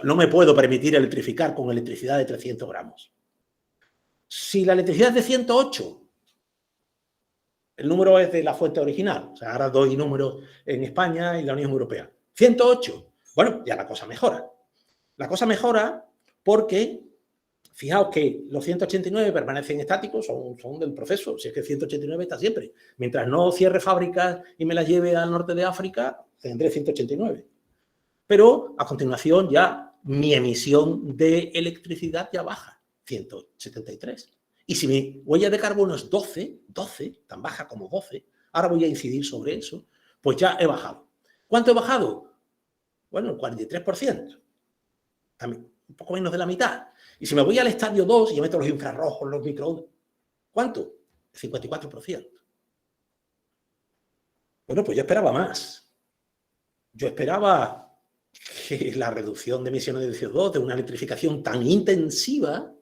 No me puedo permitir electrificar con electricidad de 300 gramos. Si la electricidad es de 108, el número es de la fuente original. O sea, ahora doy números en España y la Unión Europea. 108. Bueno, ya la cosa mejora. La cosa mejora porque, fijaos que los 189 permanecen estáticos, son del proceso. Si es que 189 está siempre. Mientras no cierre fábricas y me las lleve al norte de África, tendré 189. Pero a continuación ya mi emisión de electricidad ya baja, 173. Y si mi huella de carbono es 12, tan baja como 12, ahora voy a incidir sobre eso, pues ya he bajado. ¿Cuánto he bajado? Bueno, el 43%. También un poco menos de la mitad. Y si me voy al estadio 2 y meto los infrarrojos, los microondas, ¿cuánto? El 54%. Bueno, pues yo esperaba más. Yo esperaba que la reducción de emisiones de CO2 de una electrificación tan intensiva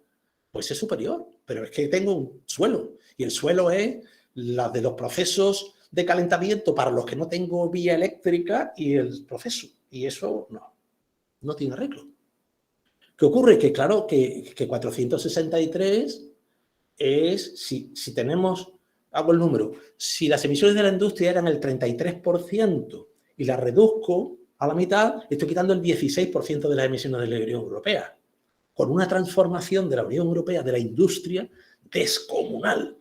pues es superior, pero es que tengo un suelo y el suelo es la de los procesos de calentamiento para los que no tengo vía eléctrica y el proceso, y eso no tiene arreglo. ¿Qué ocurre? Que claro, que 463 es, si tenemos, hago el número, si las emisiones de la industria eran el 33% y las reduzco a la mitad, estoy quitando el 16% de las emisiones de la Unión Europea, con una transformación de la Unión Europea, de la industria, descomunal.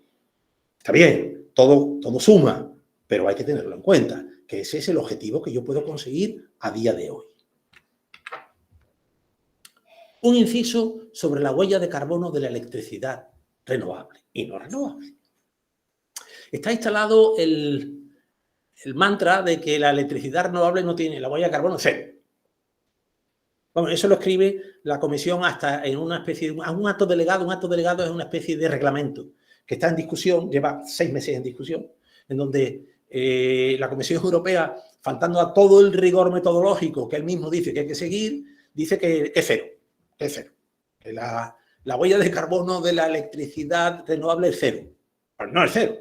Está bien, todo suma, pero hay que tenerlo en cuenta, que ese es el objetivo que yo puedo conseguir a día de hoy. Un inciso sobre la huella de carbono de la electricidad renovable y no renovable. Está instalado el mantra de que la electricidad renovable no tiene la huella de carbono cero. Bueno, eso lo escribe la comisión hasta en una especie de un acto delegado. Un acto delegado es una especie de reglamento que está en discusión, lleva 6 meses en discusión, en donde la Comisión Europea, faltando a todo el rigor metodológico que él mismo dice que hay que seguir, dice que es cero, que la huella de carbono de la electricidad renovable es cero. Pues no es cero,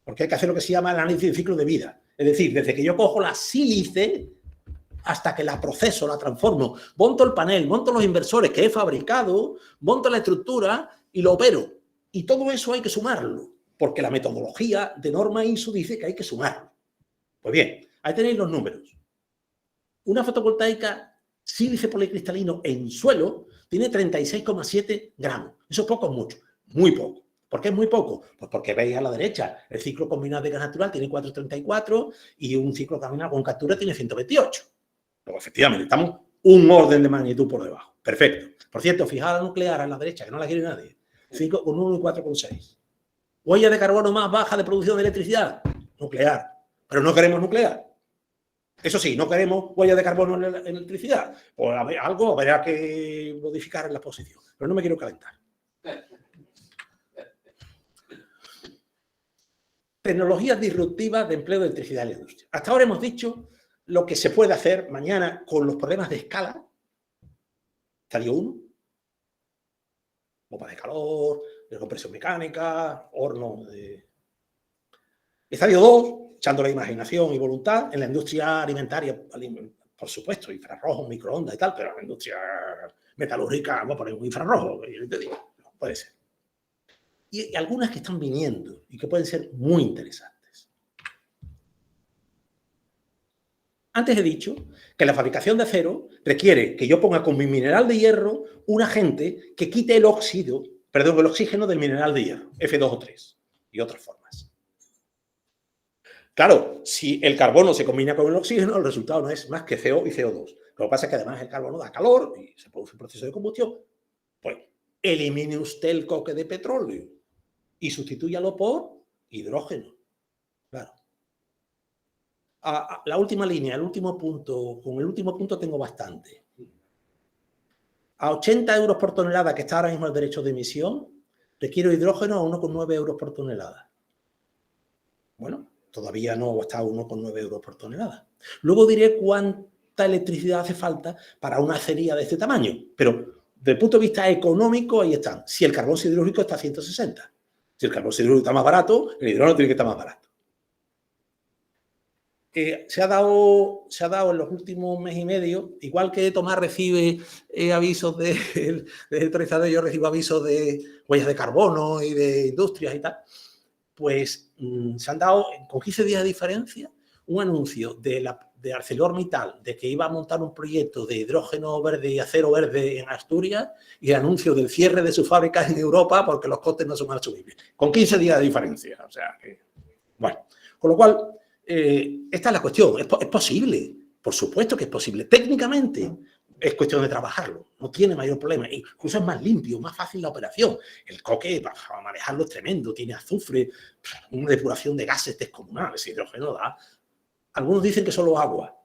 porque hay que hacer lo que se llama el análisis de ciclo de vida. Es decir, desde que yo cojo la sílice hasta que la proceso, la transformo, monto el panel, monto los inversores que he fabricado, monto la estructura y lo opero. Y todo eso hay que sumarlo, porque la metodología de norma ISO dice que hay que sumarlo. Pues bien, ahí tenéis los números. Una fotovoltaica sílice policristalino en suelo tiene 36,7 gramos. Eso es poco o mucho, muy poco. ¿Por qué es muy poco? Pues porque veis a la derecha, el ciclo combinado de gas natural tiene 434 y un ciclo combinado con captura tiene 128. Pues efectivamente, estamos un orden de magnitud por debajo. Perfecto. Por cierto, fijaos la nuclear a la derecha, que no la quiere nadie. 5,1 y 4,6. Huella de carbono más baja de producción de electricidad. Nuclear. Pero no queremos nuclear. Eso sí, no queremos huellas de carbono en la electricidad. O algo habrá que modificar en la posición. Pero no me quiero calentar. Tecnologías disruptivas de empleo de electricidad en la industria. Hasta ahora hemos dicho lo que se puede hacer mañana con los problemas de escala. Estadio 1. Bomba de calor, de compresión mecánica, horno de... Estadio 2, echando la imaginación y voluntad, en la industria alimentaria, por supuesto, infrarrojos, microondas y tal, pero en la industria metalúrgica vamos a poner un infrarrojo, yo te digo, no puede ser. Y algunas que están viniendo y que pueden ser muy interesantes. Antes he dicho que la fabricación de acero requiere que yo ponga con mi mineral de hierro un agente que quite el oxígeno del mineral de hierro, F2 o 3 y otras formas. Claro, si el carbono se combina con el oxígeno, el resultado no es más que CO y CO2. Lo que pasa es que además el carbono da calor y se produce un proceso de combustión. Pues elimine usted el coque de petróleo y sustitúyalo por hidrógeno. Claro. La última línea, el último punto, con el último punto tengo bastante. A 80 euros por tonelada, que está ahora mismo el derecho de emisión, requiero hidrógeno a 1,9 euros por tonelada. Bueno, todavía no está a 1,9 euros por tonelada. Luego diré cuánta electricidad hace falta para una acería de este tamaño, pero desde el punto de vista económico, ahí están. Si el carbón siderúrgico está a 160, si el carbón siderúrgico está más barato, el hidrógeno tiene que estar más barato. Se ha dado en los últimos mes y medio, igual que Tomás recibe avisos de autorizador, yo recibo avisos de huellas de carbono y de industrias y tal, pues se han dado con 15 días de diferencia un anuncio de ArcelorMittal de que iba a montar un proyecto de hidrógeno verde y acero verde en Asturias y el anuncio del cierre de sus fábricas en Europa porque los costes no son asumibles. Con 15 días de diferencia. O sea, que, bueno, con lo cual... esta es la cuestión. ¿Es posible? Por supuesto que es posible. Técnicamente es cuestión de trabajarlo. No tiene mayor problema. Incluso es más limpio, más fácil la operación. El coque, para manejarlo, es tremendo. Tiene azufre, una depuración de gases descomunal. Ese hidrógeno da. Algunos dicen que solo agua.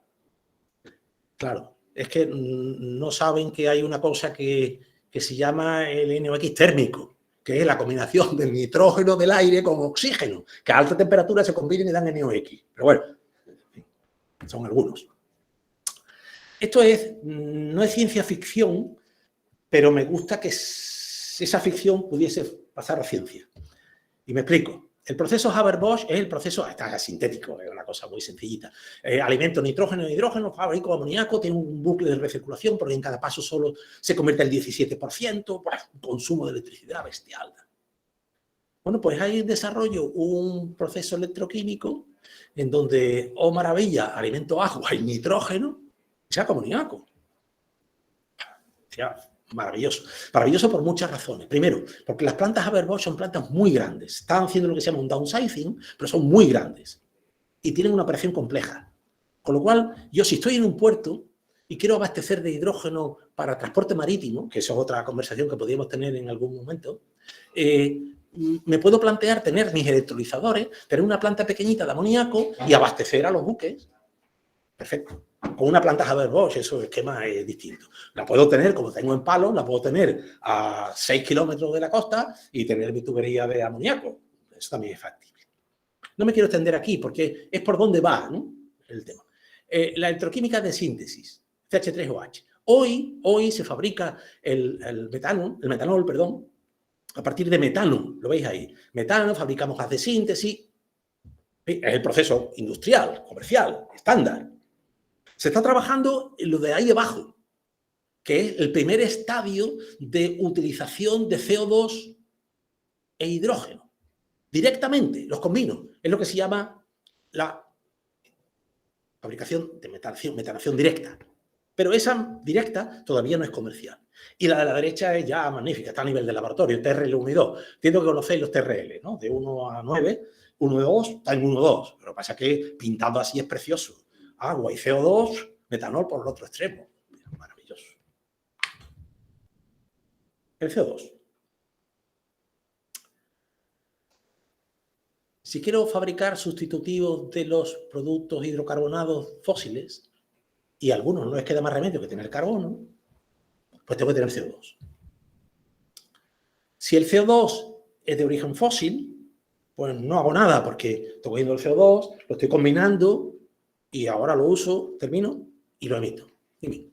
Claro, es que no saben que hay una cosa que se llama el NOx térmico, que es la combinación del nitrógeno del aire con oxígeno, que a alta temperatura se combinan y dan NOx. Pero bueno, son algunos. Esto no es ciencia ficción, pero me gusta que esa ficción pudiese pasar a ciencia. Y me explico. El proceso Haber-Bosch es el proceso, está sintético, es una cosa muy sencillita. Alimento nitrógeno e hidrógeno, fabrico amoníaco, tiene un bucle de recirculación porque en cada paso solo se convierte el 17%, un consumo de electricidad bestial. Bueno, pues hay en desarrollo un proceso electroquímico en donde, oh maravilla, alimento agua y nitrógeno, y saca amoníaco. Ya, maravilloso. Maravilloso por muchas razones. Primero, porque las plantas Haber-Bosch son plantas muy grandes. Están haciendo lo que se llama un downsizing, pero son muy grandes. Y tienen una operación compleja. Con lo cual, yo si estoy en un puerto y quiero abastecer de hidrógeno para transporte marítimo, que eso es otra conversación que podríamos tener en algún momento, me puedo plantear tener mis electrolizadores, tener una planta pequeñita de amoníaco y abastecer a los buques. Perfecto. Con una planta Haber-Bosch, eso esquema es distinto. La puedo tener, como tengo en Palos, la puedo tener a 6 kilómetros de la costa y tener mi tubería de amoníaco. Eso también es factible. No me quiero extender aquí porque es por dónde va, ¿no?, el tema. La electroquímica de síntesis, CH3OH. Hoy se fabrica el metanol, perdón, a partir de metano. Lo veis ahí. Metano, fabricamos gas de síntesis. Es el proceso industrial, comercial, estándar. Se está trabajando en lo de ahí debajo, que es el primer estadio de utilización de CO2 e hidrógeno. Directamente, los combino. Es lo que se llama la fabricación de metanación directa. Pero esa directa todavía no es comercial. Y la de la derecha es ya magnífica, está a nivel de laboratorio, TRL 1 y 2. Entiendo que conocéis los TRL, ¿no? De 1 a 9, 1 de 2, está en 1 2. Pero pasa que pintado así es precioso. Agua y CO2, metanol por el otro extremo. Maravilloso. El CO2. Si quiero fabricar sustitutivos de los productos hidrocarbonados fósiles, y algunos no les queda más remedio que tener carbono, pues tengo que tener CO2. Si el CO2 es de origen fósil, pues no hago nada porque estoy cogiendo el CO2, lo estoy combinando y ahora lo uso, termino y lo emito. Dime.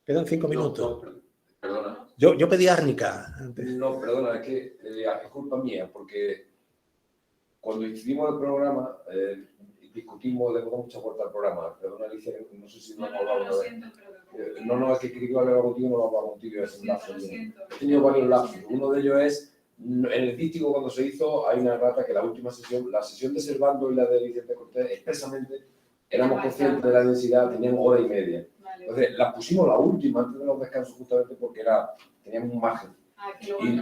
Quedan 5 minutos. No, perdona. Yo pedí árnica antes. No, perdona, es que es culpa mía, porque cuando hicimos el programa, discutimos, le dimos mucha vuelta al programa. Perdona, Alicia, no sé si no hemos hablado una vez. No, es que quería que hablar contigo, no lo hablaba contigo. He tenido varios lapsos. Uno de ellos es, en el dístico cuando se hizo, hay una rata que la última sesión, la sesión de Servando y la de Vicente Cortés, expresamente éramos conscientes de la densidad, tenían hora y media. Entonces, las pusimos la última antes de los descansos justamente porque teníamos un margen.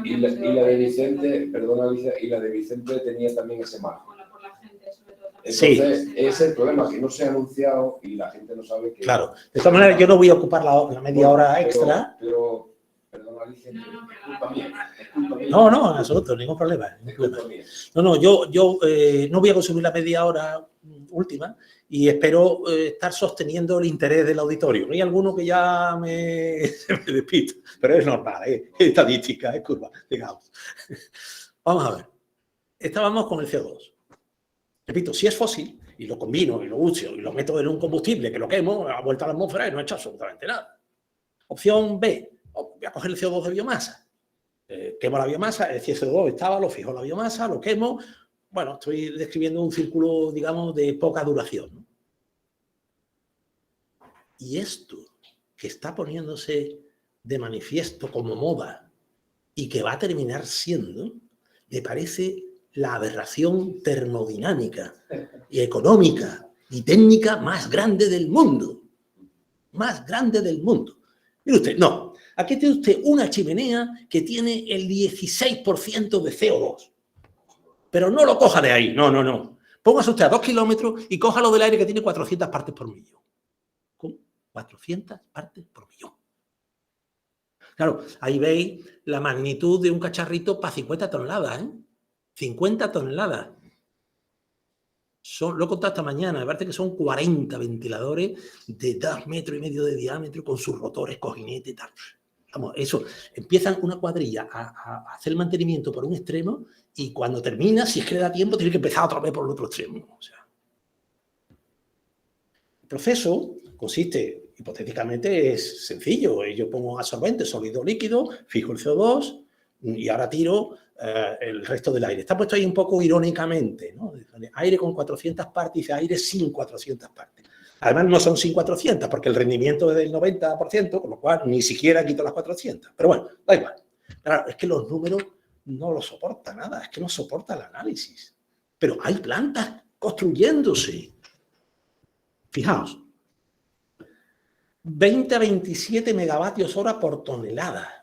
Y la de Vicente, perdona Alicia, y la de Vicente tenía también ese margen. Entonces, ese es el problema, que no se ha anunciado y la gente no sabe que... Claro, de todas maneras yo no voy a ocupar la media hora extra. Pero perdona Alicia, es culpa mía. No, en absoluto, ningún problema. No, yo no voy a consumir la media hora última y espero estar sosteniendo el interés del auditorio. Hay alguno que ya se me despista, pero es normal, es estadística, es curva, digamos. Vamos a ver. Estábamos con el CO2. Repito, si es fósil y lo combino y lo uso y lo meto en un combustible que lo quemo, a vuelta a la atmósfera y no he hecho absolutamente nada. Opción B, voy a coger el CO2 de biomasa. Quemo la biomasa, el CO2 estaba, lo fijo en la biomasa, lo quemo. Bueno, estoy describiendo un círculo, digamos, de poca duración, ¿no? Y esto que está poniéndose de manifiesto como moda y que va a terminar siendo, me parece la aberración termodinámica y económica y técnica más grande del mundo. Más grande del mundo. Mire usted, no. Aquí tiene usted una chimenea que tiene el 16% de CO2. Pero no lo coja de ahí. No. Póngase usted a 2 kilómetros y cójalo del aire que tiene 400 partes por millón. ¿Cómo? 400 partes por millón. Claro, ahí veis la magnitud de un cacharrito para 50 toneladas, ¿eh? 50 toneladas. Lo he contado esta mañana, me parece que son 40 ventiladores de 2,5 metros de diámetro con sus rotores, cojinetes y tal. Vamos, eso, empiezan una cuadrilla a hacer el mantenimiento por un extremo y cuando termina, si es que le da tiempo, tiene que empezar otra vez por el otro extremo. O sea, el proceso consiste, hipotéticamente, es sencillo. Yo pongo un absorbente sólido líquido, fijo el CO2 y ahora tiro el resto del aire. Está puesto ahí un poco irónicamente, ¿no? Aire con 400 partes y dice aire sin 400 partes. Además, no son sin 400, porque el rendimiento es del 90%, con lo cual ni siquiera quito las 400. Pero bueno, da igual. Claro, es que los números no lo soportan nada, es que no soporta el análisis. Pero hay plantas construyéndose. Fijaos, 20 a 27 megavatios hora por tonelada.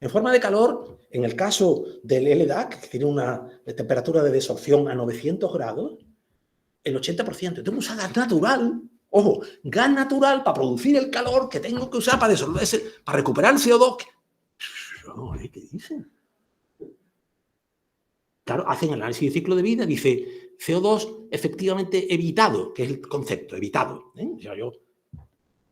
En forma de calor, en el caso del LDAC, que tiene una temperatura de desorción a 900 grados, el 80%. Tengo que usar gas natural. Ojo, gas natural para producir el calor que tengo que usar para disolverse, para recuperar el CO2. ¿Qué dicen? Claro, hacen análisis de ciclo de vida, dice CO2 efectivamente evitado, que es el concepto, evitado. O sea, yo,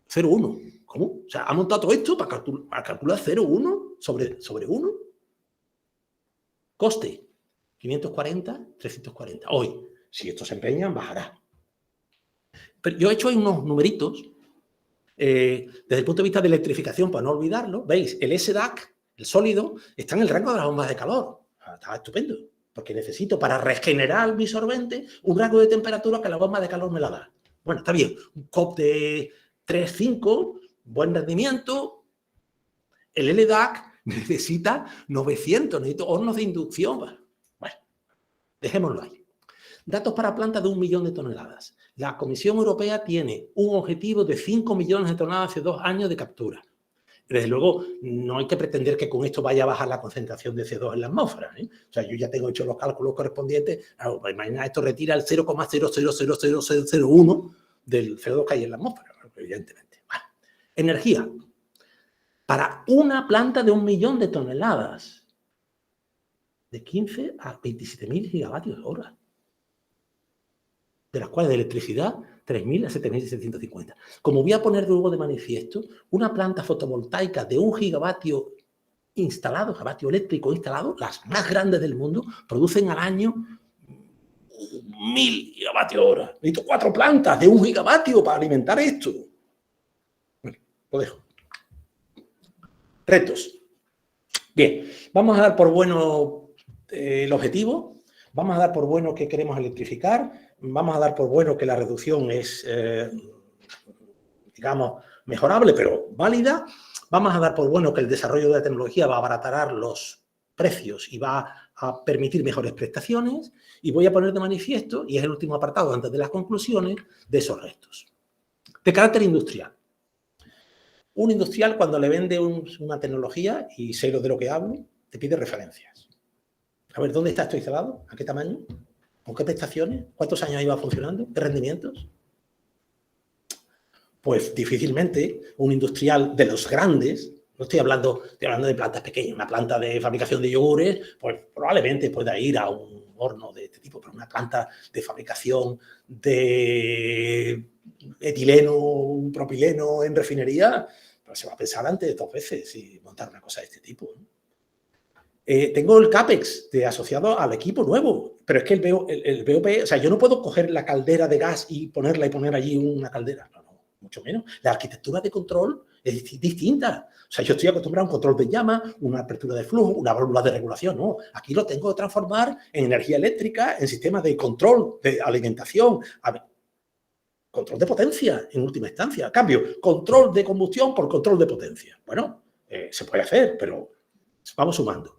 0,1. ¿Cómo? O sea, ha montado todo esto para calcular 0,1 sobre 1. Coste, 540, 340. Hoy, si estos se empeñan, bajará. Pero yo he hecho ahí unos numeritos, desde el punto de vista de electrificación, para no olvidarlo. ¿Veis? El SDAC, el sólido, está en el rango de las bombas de calor. Está estupendo, porque necesito para regenerar mi sorbente un rango de temperatura que la bomba de calor me la da. Bueno, está bien. Un COP de 3,5, buen rendimiento. El LDAC necesita 900, necesito hornos de inducción. Bueno, dejémoslo ahí. Datos para plantas de 1 millón de toneladas. La Comisión Europea tiene un objetivo de 5 millones de toneladas hace 2 años de captura. Desde luego, no hay que pretender que con esto vaya a bajar la concentración de CO2 en la atmósfera, ¿eh? O sea, yo ya tengo hecho los cálculos correspondientes. Claro, pues imagina, esto retira el 0,000001 del CO2 que hay en la atmósfera, evidentemente. Bueno, energía. Para una planta de 1 millón de toneladas. de 15 a 27.000 gigavatios hora. De las cuales de electricidad, 3.000 a 7.750. Como voy a poner luego de manifiesto, una planta fotovoltaica de 1 gigavatio instalado, gigavatio eléctrico instalado, las más grandes del mundo, producen al año 1.000 gigavatios hora. Necesito 4 plantas de 1 gigavatio para alimentar esto. Bueno, lo dejo. Retos. Bien, vamos a dar por bueno el objetivo, vamos a dar por bueno que queremos electrificar, vamos a dar por bueno que la reducción es, digamos, mejorable, pero válida. Vamos a dar por bueno que el desarrollo de la tecnología va a abaratar los precios y va a permitir mejores prestaciones. Y voy a poner de manifiesto, y es el último apartado antes de las conclusiones, de esos retos. De carácter industrial. Un industrial, cuando le vende una tecnología, y sé de lo que hablo, te pide referencias. A ver, ¿dónde está esto instalado? ¿A qué tamaño? ¿Con qué prestaciones? ¿Cuántos años iba funcionando? ¿Qué rendimientos? Pues difícilmente un industrial de los grandes, no estoy hablando de plantas pequeñas, una planta de fabricación de yogures, pues probablemente pueda ir a un horno de este tipo, pero una planta de fabricación de etileno, un propileno en refinería, pues se va a pensar antes 2 veces si montar una cosa de este tipo, ¿no? Tengo el CAPEX asociado al equipo nuevo, pero es que el BOP, o sea, yo no puedo coger la caldera de gas y poner allí una caldera, no, mucho menos. La arquitectura de control es distinta. O sea, yo estoy acostumbrado a un control de llama, una apertura de flujo, una válvula de regulación, no. Aquí lo tengo que transformar en energía eléctrica, en sistemas de control, de alimentación, control de potencia en última instancia. Cambio, control de combustión por control de potencia. Bueno, se puede hacer, pero vamos sumando.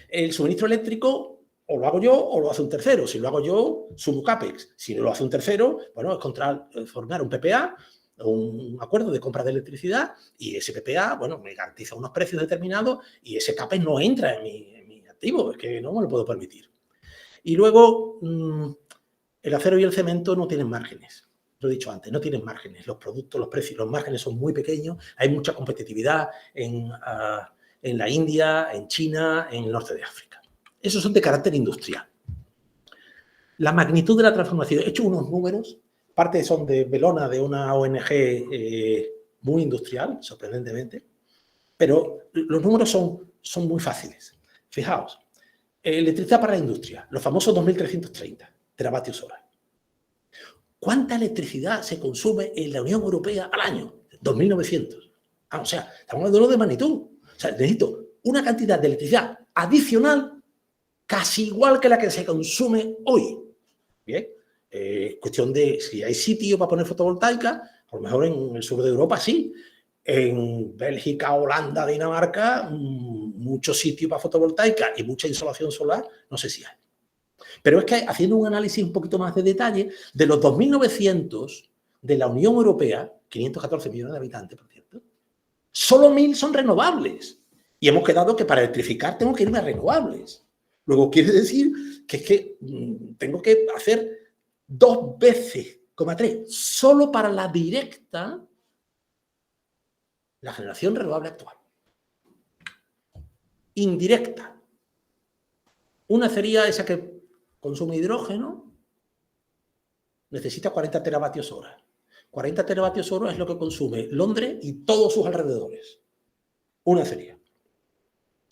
El suministro eléctrico o lo hago yo o lo hace un tercero. Si lo hago yo, sumo CAPEX. Si no lo hace un tercero, bueno, es formar un PPA, un acuerdo de compra de electricidad, y ese PPA, bueno, me garantiza unos precios determinados y ese CAPEX no entra en mi activo, es que no me lo puedo permitir. Y luego, el acero y el cemento no tienen márgenes. Lo he dicho antes, no tienen márgenes. Los productos, los precios, los márgenes son muy pequeños, hay mucha competitividad en la India, en China, en el norte de África. Esos son de carácter industrial. La magnitud de la transformación. He hecho unos números, parte son de Bellona, de una ONG muy industrial, sorprendentemente, pero los números son muy fáciles. Fijaos, electricidad para la industria, los famosos 2.330 teravatios hora. ¿Cuánta electricidad se consume en la Unión Europea al año? 2.900. O sea, estamos hablando de magnitud. O sea, necesito una cantidad de electricidad adicional casi igual que la que se consume hoy. Bien, cuestión de si hay sitio para poner fotovoltaica, a lo mejor en el sur de Europa sí. En Bélgica, Holanda, Dinamarca, mucho sitio para fotovoltaica y mucha insolación solar, no sé si hay. Pero es que haciendo un análisis un poquito más de detalle, de los 2.900 de la Unión Europea, 514 millones de habitantes, por cierto, solo 1.000 son renovables. Y hemos quedado que para electrificar tengo que irme a renovables. Luego quiere decir que es que tengo que hacer 2 veces, 3, solo para la directa, la generación renovable actual. Indirecta. Una sería esa que consume hidrógeno, necesita 40 teravatios hora. 40 teravatios hora es lo que consume Londres y todos sus alrededores. Una sería.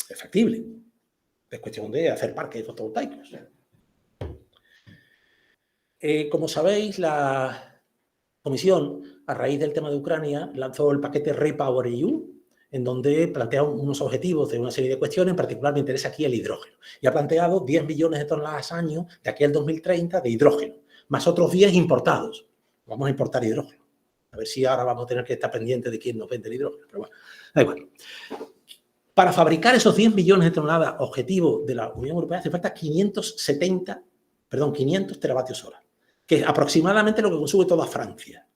Es factible. Es cuestión de hacer parques fotovoltaicos. Como sabéis, la Comisión, a raíz del tema de Ucrania, lanzó el paquete REPowerEU, en donde plantea unos objetivos de una serie de cuestiones. En particular me interesa aquí el hidrógeno. Y ha planteado 10 millones de toneladas al año de aquí al 2030 de hidrógeno, más otros 10 importados. Vamos a importar hidrógeno. A ver si ahora vamos a tener que estar pendientes de quién nos vende el hidrógeno. Pero bueno, da igual. Para fabricar esos 10 millones de toneladas objetivo de la Unión Europea hace falta 500 teravatios hora, que es aproximadamente lo que consume toda Francia.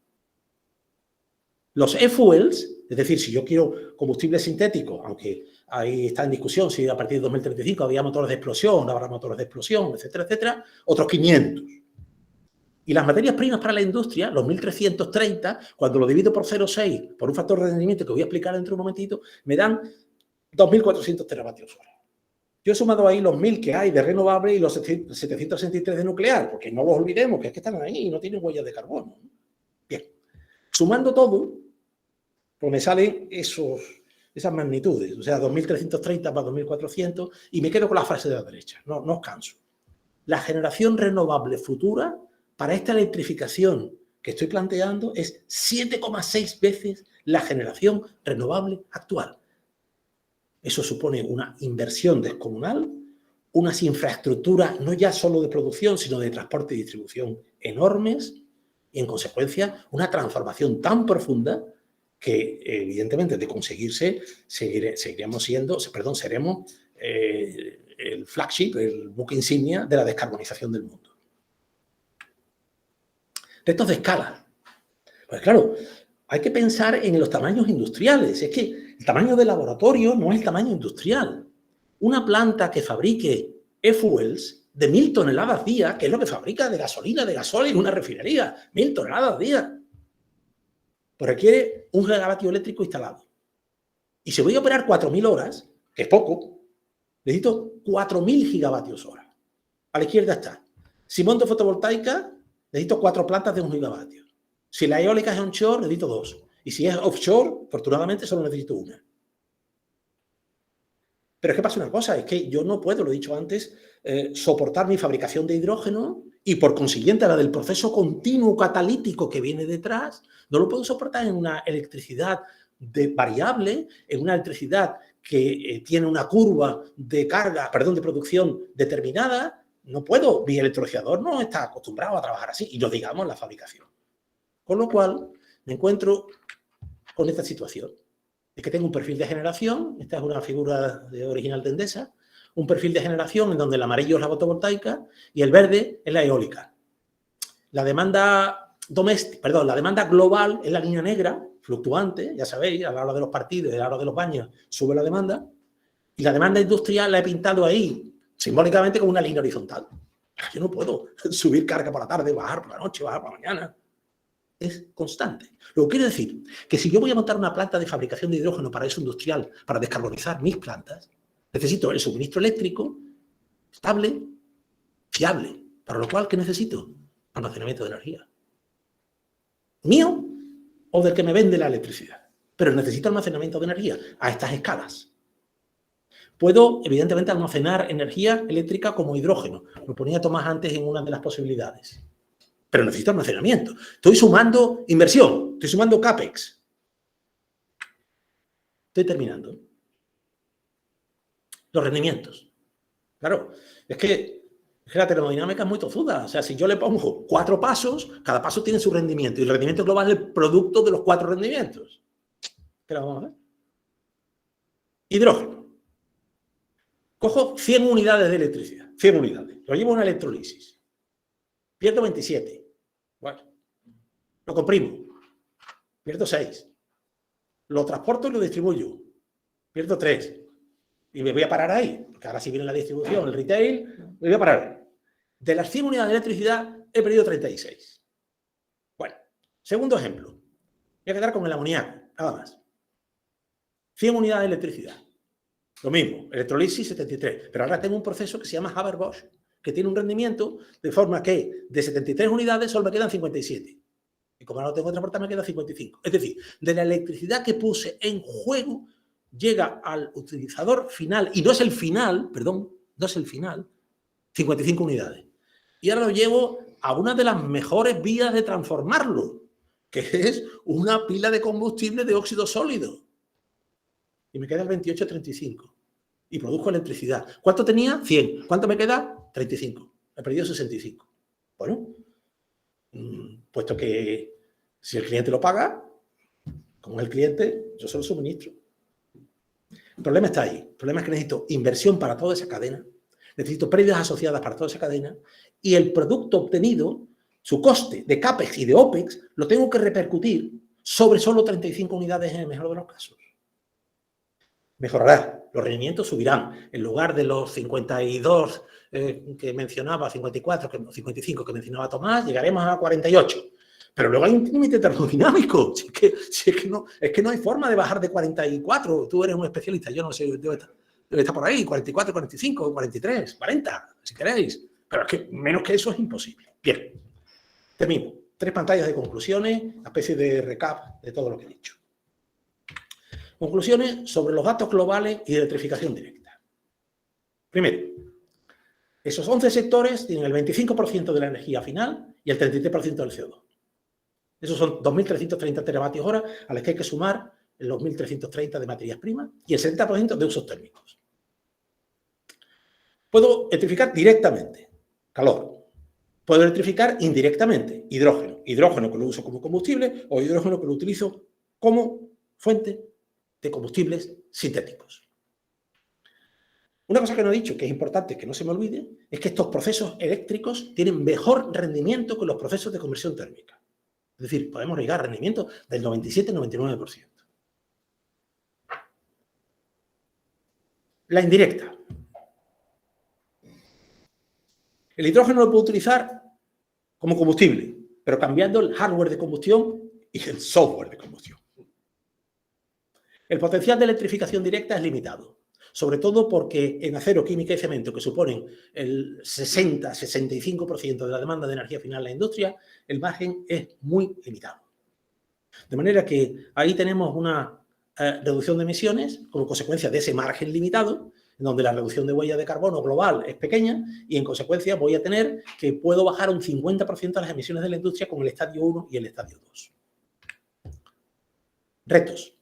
Los e-fuels, es decir, si yo quiero combustible sintético, aunque ahí está en discusión si a partir de 2035 había motores de explosión, no habrá motores de explosión, etcétera, etcétera, otros 500. Y las materias primas para la industria, los 1.330, cuando lo divido por 0,6, por un factor de rendimiento que voy a explicar dentro de un momentito, me dan 2.400 teravatios hora. Yo he sumado ahí los 1000 que hay de renovable y los 763 de nuclear, porque no los olvidemos, que es que están ahí y no tienen huellas de carbono. Bien, sumando todo, pues me salen esas magnitudes, o sea, 2330 para 2400, y me quedo con la frase de la derecha, no os canso. La generación renovable futura para esta electrificación que estoy planteando es 7,6 veces la generación renovable actual. Eso supone una inversión descomunal, unas infraestructuras no ya solo de producción, sino de transporte y distribución enormes, y en consecuencia una transformación tan profunda que evidentemente de conseguirse seremos el flagship, el buque insignia de la descarbonización del mundo. Retos de escala. Pues claro, hay que pensar en los tamaños industriales. Es que el tamaño de laboratorio no es el tamaño industrial. Una planta que fabrique e-fuels de 1000 toneladas día, que es lo que fabrica de gasolina, de gasóleo en una refinería, 1000 toneladas día, pues requiere 1 gigavatio eléctrico instalado. Y si voy a operar 4000 horas, que es poco, necesito 4000 gigavatios hora. A la izquierda está. Si monto fotovoltaica, necesito 4 plantas de 1 gigavatio. Si la eólica es onshore, necesito 2. Y si es offshore, afortunadamente solo necesito 1. Pero es que pasa una cosa, es que yo no puedo, lo he dicho antes, soportar mi fabricación de hidrógeno y por consiguiente la del proceso continuo catalítico que viene detrás, no lo puedo soportar en una electricidad variable, en una electricidad que tiene una curva de carga, de producción determinada. No puedo, mi electrolizador no está acostumbrado a trabajar así, y no digamos la fabricación. Con lo cual, me encuentro con esta situación. Es que tengo un perfil de generación, esta es una figura de original de Endesa, un perfil de generación en donde el amarillo es la fotovoltaica y el verde es la eólica. La demanda la demanda global es la línea negra, fluctuante, ya sabéis, a la hora de los partidos y a la hora de los baños sube la demanda, y la demanda industrial la he pintado ahí, simbólicamente, como una línea horizontal. Yo no puedo subir carga por la tarde, bajar por la noche, bajar por la mañana. Es constante. Lo que quiere decir que si yo voy a montar una planta de fabricación de hidrógeno para eso industrial, para descarbonizar mis plantas, necesito el suministro eléctrico estable, fiable. Para lo cual, ¿qué necesito? Almacenamiento de energía. ¿Mío o del que me vende la electricidad? Pero necesito almacenamiento de energía a estas escalas. Puedo, evidentemente, almacenar energía eléctrica como hidrógeno. Lo ponía Tomás antes en una de las posibilidades. Pero necesito almacenamiento. Estoy sumando inversión, estoy sumando CAPEX. Estoy terminando. Los rendimientos. Claro, es que la termodinámica es muy tozuda. O sea, si yo le pongo 4 pasos, cada paso tiene su rendimiento. Y el rendimiento global es el producto de los 4 rendimientos. Pero vamos a ver. Hidrógeno. Cojo 100 unidades de electricidad. 100 unidades. Lo llevo a una electrolisis. Pierdo 27. Bueno, lo comprimo. Pierdo 6. Lo transporto y lo distribuyo. Pierdo 3. Y me voy a parar ahí. Porque ahora sí viene la distribución, el retail, me voy a parar ahí. De las 100 unidades de electricidad he perdido 36. Bueno, segundo ejemplo. Voy a quedar con el amoníaco, nada más. 100 unidades de electricidad. Lo mismo, electrolisis 73. Pero ahora tengo un proceso que se llama Haber-Bosch, que tiene un rendimiento de forma que de 73 unidades solo me quedan 57. Y como ahora no tengo transporte, me queda 55. Es decir, de la electricidad que puse en juego, llega al utilizador final, y no es el final, perdón, no es el final, 55 unidades. Y ahora lo llevo a una de las mejores vías de transformarlo, que es una pila de combustible de óxido sólido. Y me queda el 28,35. Y produzco electricidad. ¿Cuánto tenía? 100. ¿Cuánto me queda? 35. He perdido 65. Bueno, puesto que si el cliente lo paga, como es el cliente, yo se lo suministro. El problema está ahí. El problema es que necesito inversión para toda esa cadena, necesito pérdidas asociadas para toda esa cadena, y el producto obtenido, su coste de CAPEX y de OPEX, lo tengo que repercutir sobre solo 35 unidades en el mejor de los casos. Mejorará, los rendimientos subirán. En lugar de los 52 que mencionaba, 54, 55 que mencionaba Tomás, llegaremos a 48. Pero luego hay un límite termodinámico. Es que no hay forma de bajar de 44. Tú eres un especialista, yo no sé. debe estar por ahí, 44, 45, 43, 40, si queréis. Pero es que menos que eso es imposible. Bien, termino. 3 pantallas de conclusiones, una especie de recap de todo lo que he dicho. Conclusiones sobre los datos globales y de electrificación directa. Primero, esos 11 sectores tienen el 25% de la energía final y el 33% del CO2. Esos son 2.330 teravatios hora a los que hay que sumar los 1.330 de materias primas y el 70% de usos térmicos. Puedo electrificar directamente, calor. Puedo electrificar indirectamente, hidrógeno. Hidrógeno que lo uso como combustible o hidrógeno que lo utilizo como fuente de combustibles sintéticos. Una cosa que no he dicho, que es importante que no se me olvide, es que estos procesos eléctricos tienen mejor rendimiento que los procesos de conversión térmica. Es decir, podemos llegar a rendimiento del 97-99%. La indirecta. El hidrógeno lo puedo utilizar como combustible, pero cambiando el hardware de combustión y el software de combustión. El potencial de electrificación directa es limitado, sobre todo porque en acero, química y cemento, que suponen el 60-65% de la demanda de energía final en la industria, el margen es muy limitado. De manera que ahí tenemos una reducción de emisiones como consecuencia de ese margen limitado, en donde la reducción de huella de carbono global es pequeña y en consecuencia voy a tener que puedo bajar un 50% las emisiones de la industria con el estadio 1 y el estadio 2. Retos.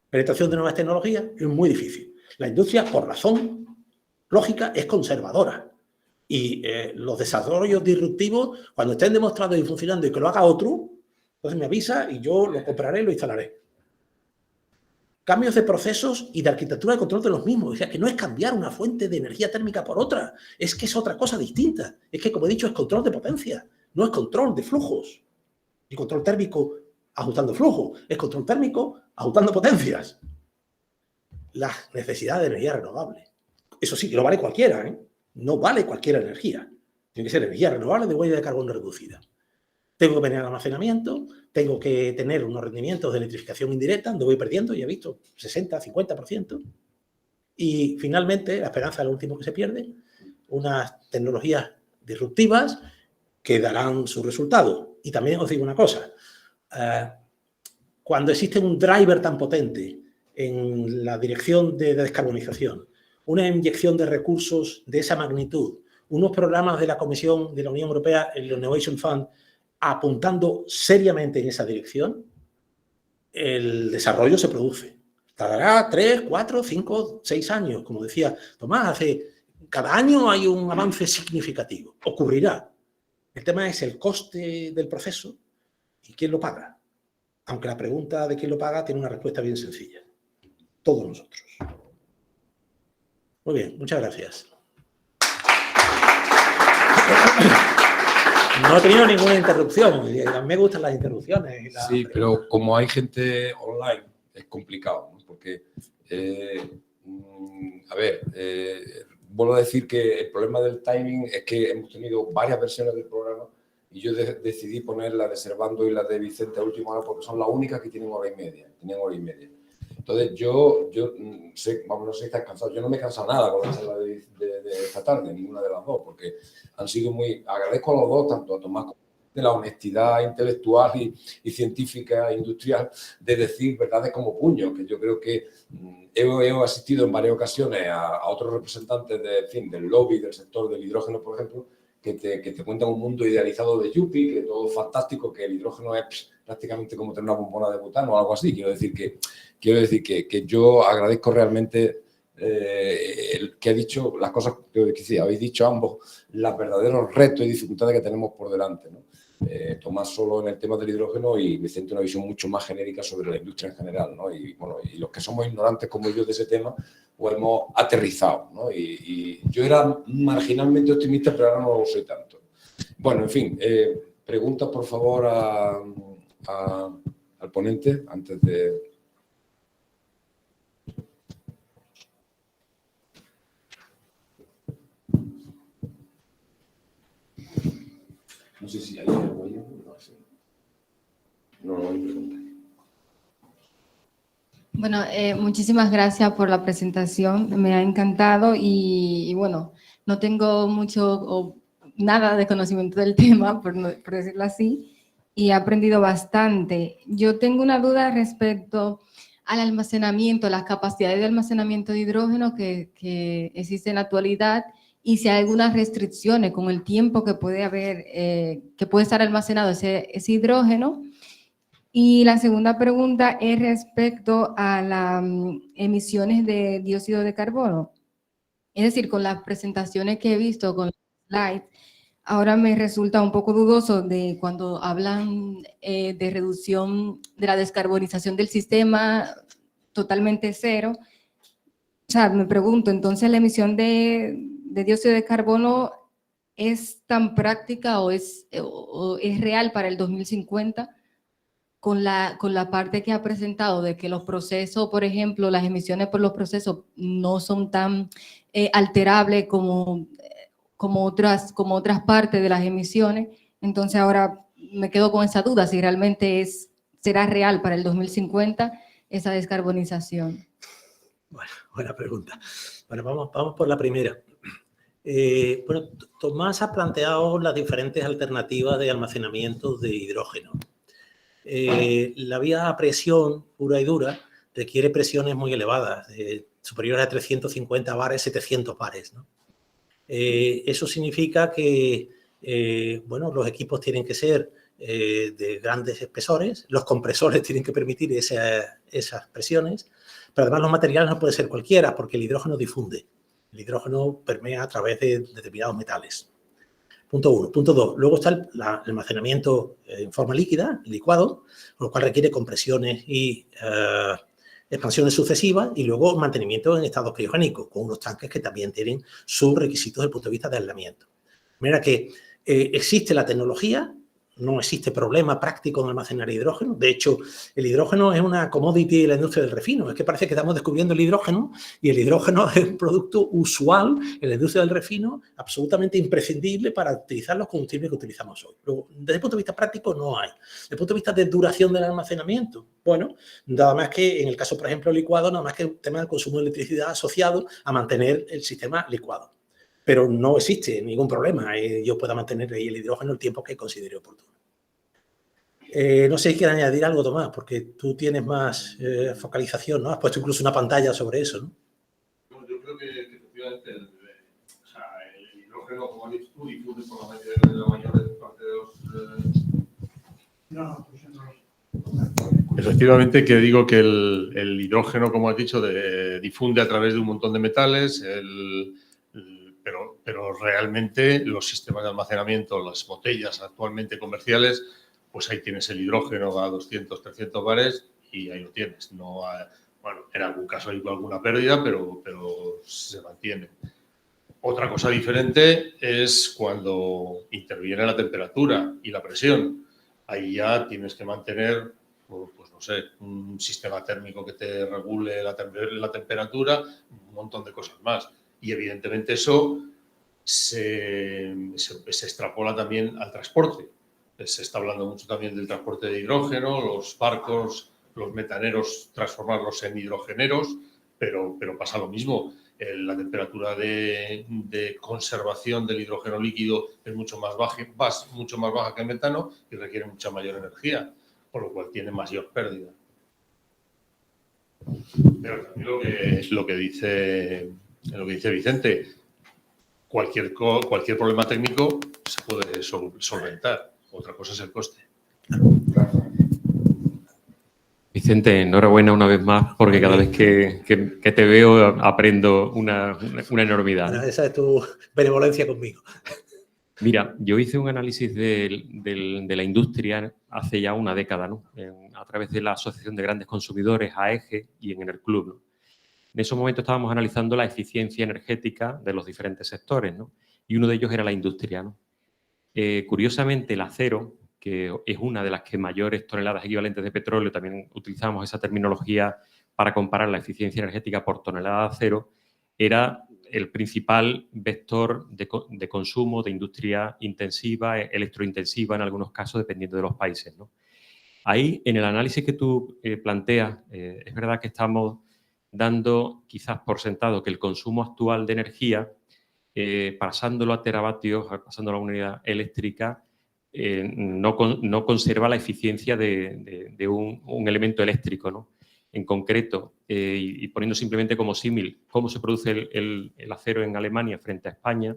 Penetración de nuevas tecnologías es muy difícil. La industria, por razón lógica, es conservadora. Y los desarrollos disruptivos, cuando estén demostrados y funcionando y que lo haga otro, entonces me avisa y yo lo compraré y lo instalaré. Cambios de procesos y de arquitectura de control de los mismos. O sea, que no es cambiar una fuente de energía térmica por otra. Es que es otra cosa distinta. Es que, como he dicho, es control de potencia. No es control de flujos. Y control térmico ajustando flujo. Es control térmico ajustando potencias. La necesidad de energía renovable. Eso sí, que no vale cualquiera, ¿eh? No vale cualquier energía. Tiene que ser energía renovable de huella de carbono reducida. Tengo que tener almacenamiento, tengo que tener unos rendimientos de electrificación indirecta, donde voy perdiendo, ya he visto, 60, 50%. Y finalmente, la esperanza es lo último que se pierde, unas tecnologías disruptivas que darán su resultado. Y también os digo una cosa, cuando existe un driver tan potente en la dirección de descarbonización, una inyección de recursos de esa magnitud, unos programas de la Comisión de la Unión Europea, el Innovation Fund, apuntando seriamente en esa dirección, el desarrollo se produce. Tardará 3, 4, 5, 6 años, como decía Tomás, cada año hay un avance significativo. Ocurrirá. El tema es el coste del proceso y quién lo paga. Aunque la pregunta de quién lo paga tiene una respuesta bien sencilla. Todos nosotros. Muy bien, muchas gracias. No he tenido ninguna interrupción. A mí me gustan las interrupciones. Sí, pero como hay gente online, es complicado, ¿no? Porque, vuelvo a decir que el problema del timing es que hemos tenido varias versiones del programa y yo decidí poner la de Servando y la de Vicente a última hora porque son las únicas que tienen hora y media. Tenían hora y media. Entonces, yo sé, vamos, no sé si estás cansado. Yo no me he cansado nada con la charla de esta tarde, ninguna de las dos, porque han sido muy... Agradezco a los dos, tanto a Tomás como de la honestidad intelectual y científica e industrial de decir verdades como puños, que yo creo que he asistido en varias ocasiones a otros representantes del lobby del sector del hidrógeno, por ejemplo, que te cuentan un mundo idealizado de Yuppie, que todo es fantástico, que el hidrógeno es prácticamente como tener una bombona de butano o algo así. Quiero decir que yo agradezco realmente que he dicho las cosas que habéis dicho ambos, los verdaderos retos y dificultades que tenemos por delante, ¿no? Tomás solo en el tema del hidrógeno y Vicente una visión mucho más genérica sobre la industria en general, ¿no? Y bueno, y los que somos ignorantes como yo de ese tema, pues hemos aterrizado, ¿no? Y yo era marginalmente optimista, pero ahora no lo soy tanto. Bueno, en fin, preguntas por favor al ponente antes de... No sé si hay algo ahí. No, hay preguntas. Bueno, muchísimas gracias por la presentación, me ha encantado y bueno, no tengo mucho o nada de conocimiento del tema, por decirlo así, y he aprendido bastante. Yo tengo una duda respecto al almacenamiento, las capacidades de almacenamiento de hidrógeno que existe en la actualidad y si hay algunas restricciones con el tiempo que puede haber, que puede estar almacenado ese hidrógeno. Y la segunda pregunta es respecto a las emisiones de dióxido de carbono. Es decir, con las presentaciones que he visto, con los slides, ahora me resulta un poco dudoso de cuando hablan de reducción de la descarbonización del sistema totalmente cero. O sea, me pregunto, entonces la emisión de dióxido de carbono ¿es tan práctica o es real para el 2050? Con la parte que ha presentado de que los procesos, por ejemplo, las emisiones por los procesos no son tan alterables como otras partes de las emisiones. Entonces ahora me quedo con esa duda, si realmente será real para el 2050 esa descarbonización. Bueno, buena pregunta. Bueno, vamos por la primera. Bueno, Tomás ha planteado las diferentes alternativas de almacenamiento de hidrógeno. La vía a presión pura y dura requiere presiones muy elevadas, superiores a 350 bares, 700 bares, ¿no? Eso significa que bueno, los equipos tienen que ser de grandes espesores, los compresores tienen que permitir esas presiones, pero además los materiales no pueden ser cualquiera porque el hidrógeno difunde. El hidrógeno permea a través de determinados metales. Punto 1. Punto 2. Luego está el almacenamiento en forma líquida, licuado, lo cual requiere compresiones y expansiones sucesivas y luego mantenimiento en estado criogénico, con unos tanques que también tienen sus requisitos desde el punto de vista de aislamiento. De manera que existe la tecnología, no existe problema práctico en almacenar hidrógeno. De hecho, el hidrógeno es una commodity de la industria del refino. Es que parece que estamos descubriendo el hidrógeno y el hidrógeno es un producto usual en la industria del refino, absolutamente imprescindible para utilizar los combustibles que utilizamos hoy. Luego, desde el punto de vista práctico, no hay. Desde el punto de vista de duración del almacenamiento, bueno, nada más que en el caso, por ejemplo, licuado, nada más que un tema del consumo de electricidad asociado a mantener el sistema licuado. Pero no existe ningún problema. Yo pueda mantener ahí el hidrógeno el tiempo que considere oportuno. No sé si quieres añadir algo, Tomás, porque tú tienes más focalización, ¿no? Has puesto incluso una pantalla sobre eso, ¿no? No, yo creo que efectivamente el hidrógeno, como has dicho tú, difunde por la mayor parte de los... Efectivamente, que digo que el hidrógeno, como has dicho, difunde a través de un montón de metales, pero realmente los sistemas de almacenamiento, las botellas actualmente comerciales, pues ahí tienes el hidrógeno a 200, 300 bares y ahí lo tienes. No, bueno, en algún caso hay alguna pérdida, pero se mantiene. Otra cosa diferente es cuando interviene la temperatura y la presión. Ahí ya tienes que mantener, pues no sé, un sistema térmico que te regule la temperatura, un montón de cosas más. Y evidentemente eso se extrapola también al transporte. Se está hablando mucho también del transporte de hidrógeno, los barcos, los metaneros, transformarlos en hidrogeneros, pero pasa lo mismo. La temperatura de conservación del hidrógeno líquido es mucho más baja que el metano y requiere mucha mayor energía, por lo cual tiene mayor pérdida. Pero también lo que dice Vicente, cualquier problema técnico se puede solventar. Otra cosa es el coste. Vicente, enhorabuena una vez más, porque cada vez que te veo aprendo una enormidad. Bueno, esa es tu benevolencia conmigo. Mira, yo hice un análisis de la industria hace ya una década, ¿no? A través de la Asociación de Grandes Consumidores, AEGE, y en el club, ¿no? En esos momentos estábamos analizando la eficiencia energética de los diferentes sectores, ¿no? Y uno de ellos era la industria, ¿no? Curiosamente, el acero, que es una de las que mayores toneladas equivalentes de petróleo, también utilizamos esa terminología para comparar la eficiencia energética por tonelada de acero, era el principal vector de consumo de industria intensiva, electrointensiva en algunos casos, dependiendo de los países, ¿no? Ahí, en el análisis que tú planteas, es verdad que estamos dando quizás por sentado que el consumo actual de energía, pasándolo a teravatios, pasándolo a una unidad eléctrica, no conserva la eficiencia de un elemento eléctrico, ¿no? En concreto, y poniendo simplemente como símil cómo se produce el acero en Alemania frente a España,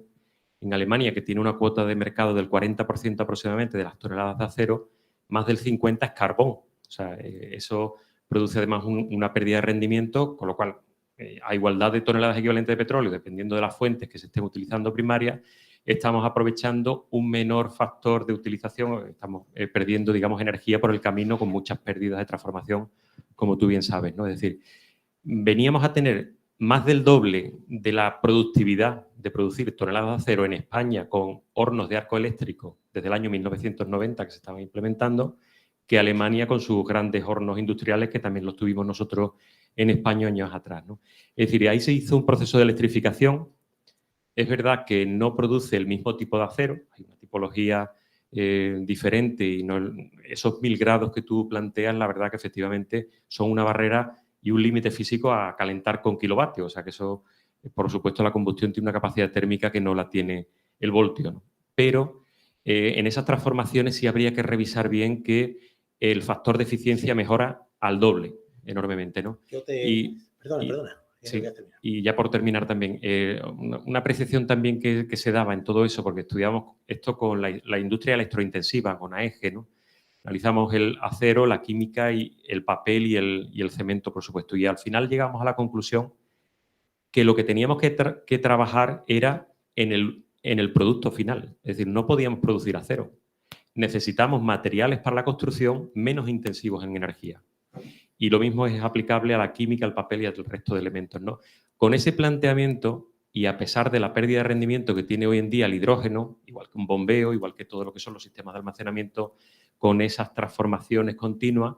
en Alemania, que tiene una cuota de mercado del 40% aproximadamente de las toneladas de acero, más del 50% es carbón. O sea, eso produce además una pérdida de rendimiento, con lo cual, a igualdad de toneladas equivalentes de petróleo, dependiendo de las fuentes que se estén utilizando primarias, estamos aprovechando un menor factor de utilización, estamos perdiendo, digamos, energía por el camino con muchas pérdidas de transformación, como tú bien sabes, ¿no? Es decir, veníamos a tener más del doble de la productividad de producir toneladas de acero en España con hornos de arco eléctrico desde el año 1990 que se estaban implementando, que Alemania con sus grandes hornos industriales, que también los tuvimos nosotros en España años atrás, ¿no? Es decir, ahí se hizo un proceso de electrificación. Es verdad que no produce el mismo tipo de acero, hay una tipología diferente y esos 1000 grados que tú planteas, la verdad que efectivamente son una barrera y un límite físico a calentar con kilovatios. O sea que eso, por supuesto, la combustión tiene una capacidad térmica que no la tiene el voltio, ¿no? Pero en esas transformaciones sí habría que revisar bien que el factor de eficiencia mejora al doble, enormemente, ¿no? Perdona. Sí, y ya por terminar también, una apreciación también que se daba en todo eso, porque estudiamos esto con la industria electrointensiva, con AEG, ¿no? Analizamos el acero, la química y el papel y el cemento, por supuesto. Y al final llegamos a la conclusión que lo que teníamos que trabajar era en el producto final. Es decir, no podíamos producir acero. Necesitamos materiales para la construcción menos intensivos en energía. Y lo mismo es aplicable a la química, al papel y al resto de elementos, ¿no? Con ese planteamiento, y a pesar de la pérdida de rendimiento que tiene hoy en día el hidrógeno, igual que un bombeo, igual que todo lo que son los sistemas de almacenamiento, con esas transformaciones continuas,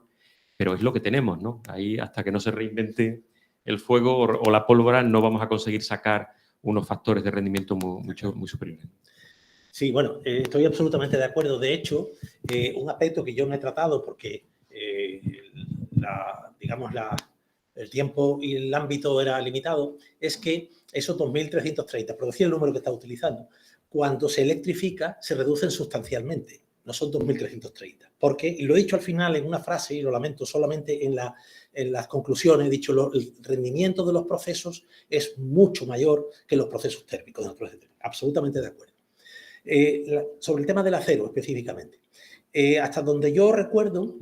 pero es lo que tenemos, ¿no? Ahí, hasta que no se reinvente el fuego o la pólvora, no vamos a conseguir sacar unos factores de rendimiento muy superiores. Sí, bueno, estoy absolutamente de acuerdo. De hecho, un aspecto que yo no he tratado porque el tiempo y el ámbito era limitado, es que esos 2.330, por decir el número que está utilizando, cuando se electrifica se reducen sustancialmente, no son 2.330. Porque, y lo he dicho al final en una frase, y lo lamento, solamente en las conclusiones he dicho, el rendimiento de los procesos es mucho mayor que los procesos térmicos. Absolutamente de acuerdo. Sobre el tema del acero específicamente, hasta donde yo recuerdo,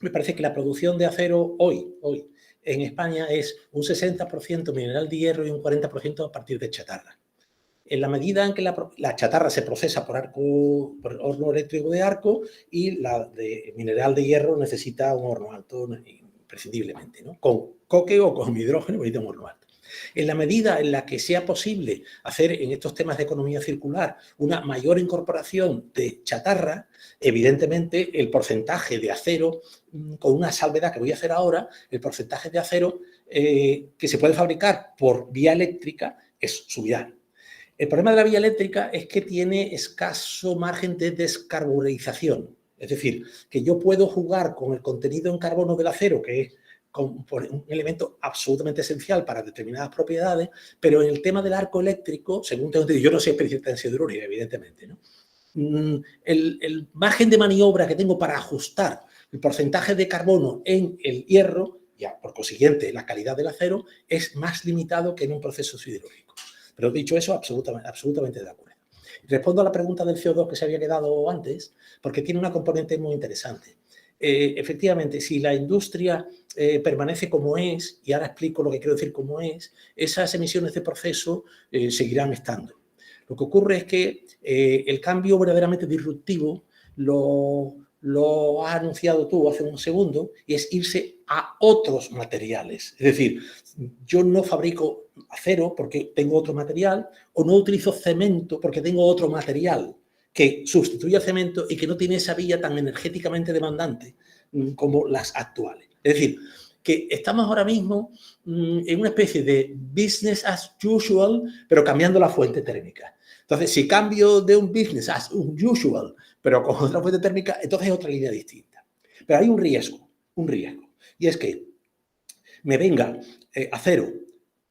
me parece que la producción de acero hoy en España es un 60% mineral de hierro y un 40% a partir de chatarra. En la medida en que la chatarra se procesa por horno eléctrico de arco y la de mineral de hierro necesita un horno alto imprescindiblemente, ¿no? Con coque o con hidrógeno necesita un horno alto. En la medida en la que sea posible hacer en estos temas de economía circular una mayor incorporación de chatarra, evidentemente el porcentaje de acero, con una salvedad que voy a hacer ahora, el porcentaje de acero que se puede fabricar por vía eléctrica es subirá. El problema de la vía eléctrica es que tiene escaso margen de descarburización. Es decir, que yo puedo jugar con el contenido en carbono del acero, que es un elemento absolutamente esencial para determinadas propiedades, pero en el tema del arco eléctrico, según tengo entendido, yo no soy especialista en siderurgia, evidentemente, ¿no? El margen de maniobra que tengo para ajustar el porcentaje de carbono en el hierro, ya por consiguiente la calidad del acero, es más limitado que en un proceso siderúrgico. Pero dicho eso, absolutamente de acuerdo. Respondo a la pregunta del CO2 que se había quedado antes, porque tiene una componente muy interesante. Efectivamente, si la industria permanece como es, y ahora explico lo que quiero decir como es, esas emisiones de proceso seguirán estando. Lo que ocurre es que el cambio verdaderamente disruptivo lo has anunciado tú hace un segundo, y es irse a otros materiales. Es decir, yo no fabrico acero porque tengo otro material, o no utilizo cemento porque tengo otro material que sustituye al cemento y que no tiene esa vía tan energéticamente demandante como las actuales. Es decir, que estamos ahora mismo en una especie de business as usual, pero cambiando la fuente térmica. Entonces, si cambio de un business as usual, pero con otra fuente térmica, entonces es otra línea distinta. Pero hay un riesgo, y es que me venga acero,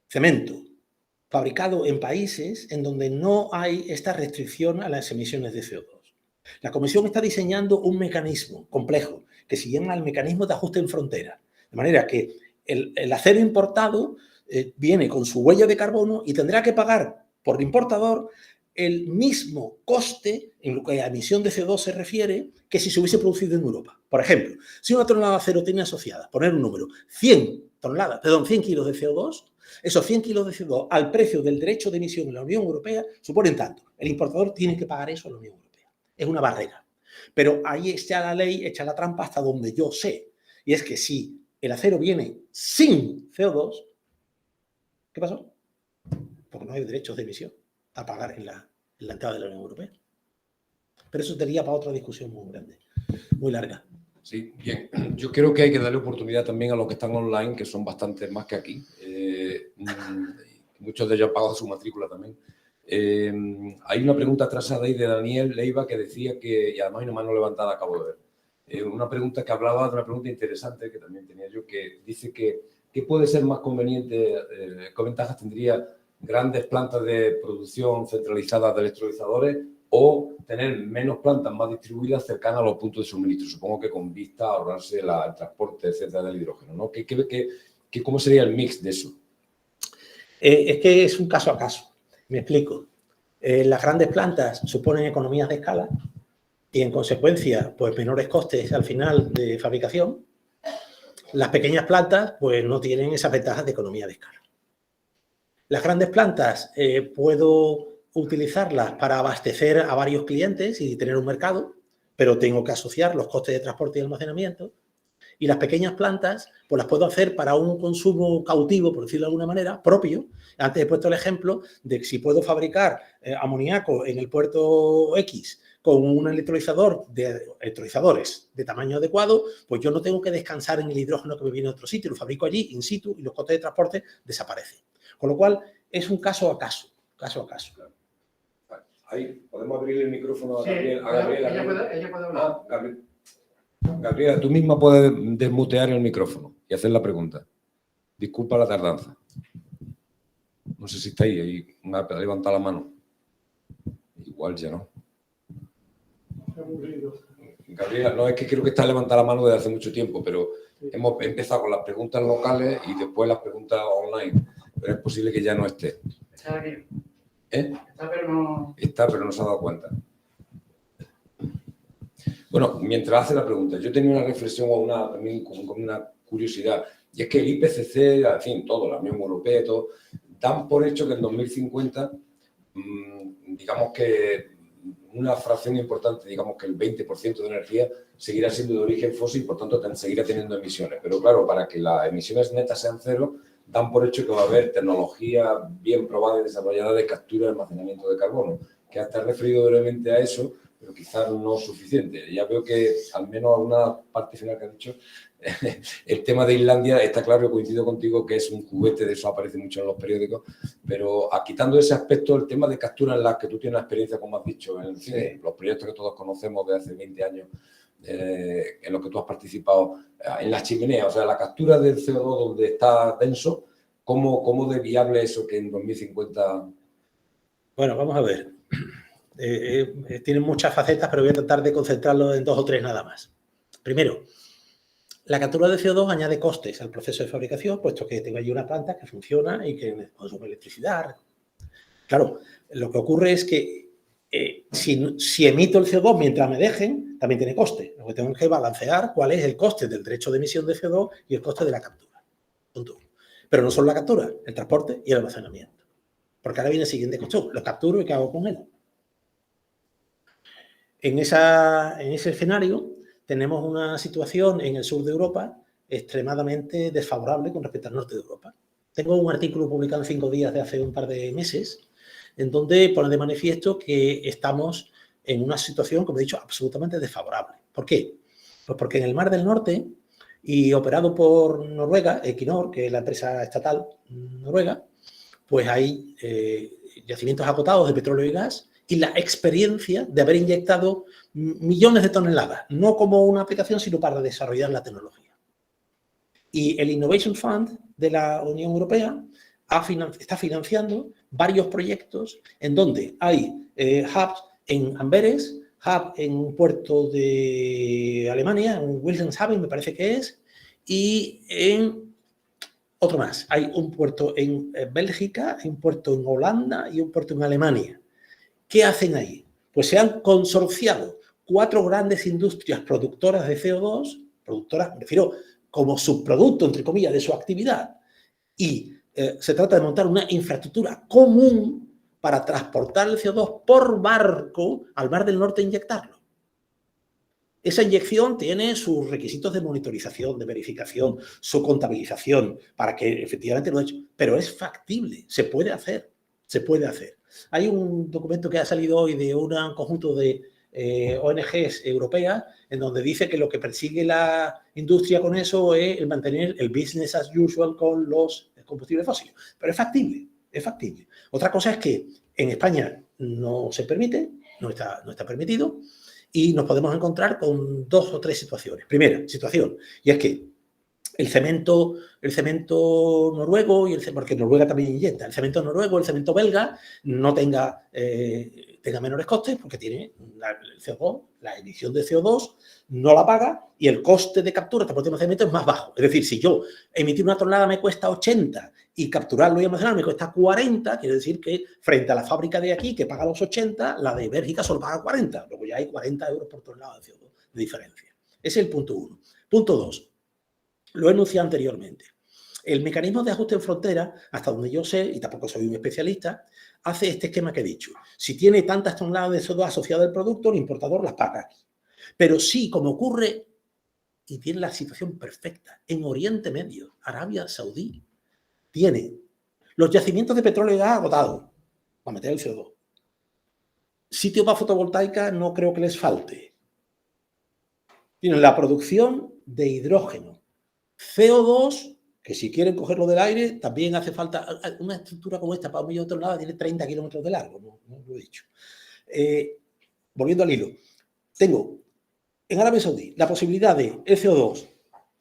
cemento, fabricado en países en donde no hay esta restricción a las emisiones de CO2. La Comisión está diseñando un mecanismo complejo que se llama el mecanismo de ajuste en frontera. De manera que el acero importado viene con su huella de carbono y tendrá que pagar por el importador el mismo coste en lo que a emisión de CO2 se refiere que si se hubiese producido en Europa. Por ejemplo, si una tonelada de acero tiene asociada, poner un número, 100 kilos de CO2, esos 100 kilos de CO2 al precio del derecho de emisión en la Unión Europea suponen tanto. El importador tiene que pagar eso a la Unión Europea. Es una barrera. Pero ahí está la ley, echa la trampa hasta donde yo sé. Y es que si el acero viene sin CO2, ¿qué pasó? Porque no hay derechos de emisión a pagar en la entrada de la Unión Europea. Pero eso sería para otra discusión muy grande, muy larga. Sí, bien. Yo creo que hay que darle oportunidad también a los que están online, que son bastantes más que aquí. Muchos de ellos han pagado su matrícula también. Hay una pregunta atrasada ahí de Daniel Leiva que decía que, y además hay una mano levantada, acabo de ver, una pregunta que hablaba de una pregunta interesante que también tenía yo, que dice que ¿qué puede ser más conveniente, qué ventajas tendría grandes plantas de producción centralizadas de electrolizadores o tener menos plantas más distribuidas cercanas a los puntos de suministro? Supongo que con vista a ahorrarse el transporte, etcétera, del hidrógeno, ¿no? ¿Cómo sería el mix de eso? Es que es un caso a caso. Me explico. Las grandes plantas suponen economías de escala y, en consecuencia, pues menores costes al final de fabricación. Las pequeñas plantas, pues no tienen esas ventajas de economía de escala. Las grandes plantas puedo utilizarlas para abastecer a varios clientes y tener un mercado, pero tengo que asociar los costes de transporte y almacenamiento. Y las pequeñas plantas, pues las puedo hacer para un consumo cautivo, por decirlo de alguna manera, propio. Antes he puesto el ejemplo de que si puedo fabricar amoníaco en el puerto X con un electrolizadores de tamaño adecuado, pues yo no tengo que descansar en el hidrógeno que me viene de otro sitio, lo fabrico allí, in situ, y los costes de transporte desaparecen. Con lo cual, es un caso a caso. Ahí, ¿podemos abrir el micrófono a Sí, Gabriela? ella puede hablar. Gabriela, tú misma puedes desmutear el micrófono y hacer la pregunta. Disculpa la tardanza. No sé si está ahí ha levantado la mano. Igual ya no. Gabriela, no, es que creo que está levantada la mano desde hace mucho tiempo, pero hemos empezado con las preguntas locales y después las preguntas online. Pero es posible que ya no esté. Está aquí. Está, pero no se ha dado cuenta. Bueno, mientras hace la pregunta, yo tenía una reflexión también con una curiosidad, y es que el IPCC, en fin, todo, la Unión Europea, todo, dan por hecho que en 2050, digamos que una fracción importante, digamos que el 20% de energía seguirá siendo de origen fósil, por tanto seguirá teniendo emisiones. Pero claro, para que las emisiones netas sean cero, dan por hecho que va a haber tecnología bien probada y desarrollada de captura y almacenamiento de carbono, que hasta he referido brevemente a eso, pero quizás no suficiente. Ya veo que, al menos alguna parte final que has dicho, el tema de Islandia está claro, que coincido contigo, que es un juguete, de eso aparece mucho en los periódicos, pero quitando ese aspecto, el tema de captura en las que tú tienes experiencia, como has dicho, en los proyectos que todos conocemos de hace 20 años, en los que tú has participado, en las chimeneas, o sea, la captura del CO2 donde está denso, ¿cómo de viable eso que en 2050? Bueno, vamos a ver. Tienen muchas facetas, pero voy a tratar de concentrarlo en 2 o 3 nada más. Primero, la captura de CO2 añade costes al proceso de fabricación, puesto que tengo allí una planta que funciona y que consume electricidad. Claro, lo que ocurre es que si emito el CO2 mientras me dejen, también tiene coste. Lo que tengo que balancear cuál es el coste del derecho de emisión de CO2 y el coste de la captura. Punto 1. Pero no solo la captura, el transporte y el almacenamiento. Porque ahora viene el siguiente cuestión. Lo capturo y ¿qué hago con él? En ese escenario tenemos una situación en el sur de Europa extremadamente desfavorable con respecto al norte de Europa. Tengo un artículo publicado en 5 días de hace un par de meses en donde pone de manifiesto que estamos en una situación, como he dicho, absolutamente desfavorable. ¿Por qué? Pues porque en el Mar del Norte y operado por Noruega, Equinor, que es la empresa estatal noruega, pues hay yacimientos agotados de petróleo y gas y la experiencia de haber inyectado millones de toneladas, no como una aplicación, sino para desarrollar la tecnología. Y el Innovation Fund de la Unión Europea está financiando varios proyectos en donde hay hubs en Amberes, hub en un puerto de Alemania, en Wilhelmshaven me parece que es, y en otro más. Hay un puerto en Bélgica, hay un puerto en Holanda y un puerto en Alemania. ¿Qué hacen ahí? Pues se han consorciado 4 grandes industrias productoras de CO2, productoras, me refiero como subproducto, entre comillas, de su actividad, y se trata de montar una infraestructura común para transportar el CO2 por barco al Mar del Norte e inyectarlo. Esa inyección tiene sus requisitos de monitorización, de verificación, su contabilización, para que efectivamente lo he hecho. Pero es factible, se puede hacer, se puede hacer. Hay un documento que ha salido hoy de un conjunto de ONGs europeas en donde dice que lo que persigue la industria con eso es el mantener el business as usual con los combustibles fósiles. Pero es factible, es factible. Otra cosa es que en España no se permite, no está permitido, y nos podemos encontrar con 2 o 3 situaciones. Primera situación, y es que el cemento noruego, porque Noruega también inyecta, el cemento noruego, el cemento belga, no tenga menores costes porque tiene el CO2, la emisión de CO2 no la paga y el coste de captura de transporte de cemento es más bajo. Es decir, si yo emitir una tonelada me cuesta 80 y capturarlo y almacenarlo me cuesta 40, quiere decir que frente a la fábrica de aquí que paga los 80, la de Bélgica solo paga 40. Luego ya hay 40 euros por tonelada de CO2 de diferencia. Ese es el punto 1. Punto 2. Lo he enunciado anteriormente. El mecanismo de ajuste en frontera, hasta donde yo sé, y tampoco soy un especialista, hace este esquema que he dicho. Si tiene tantas toneladas de CO2 asociadas al producto, el importador las paga aquí. Pero sí, como ocurre, y tiene la situación perfecta, en Oriente Medio, Arabia Saudí, tiene los yacimientos de petróleo ya agotados para meter el CO2. Sitio para fotovoltaica no creo que les falte. Tienen la producción de hidrógeno. CO2, que si quieren cogerlo del aire, también hace falta una estructura como esta para 1 millón de toneladas, tiene 30 kilómetros de largo, no lo he dicho. Volviendo al hilo, tengo en Arabia Saudí la posibilidad de el CO2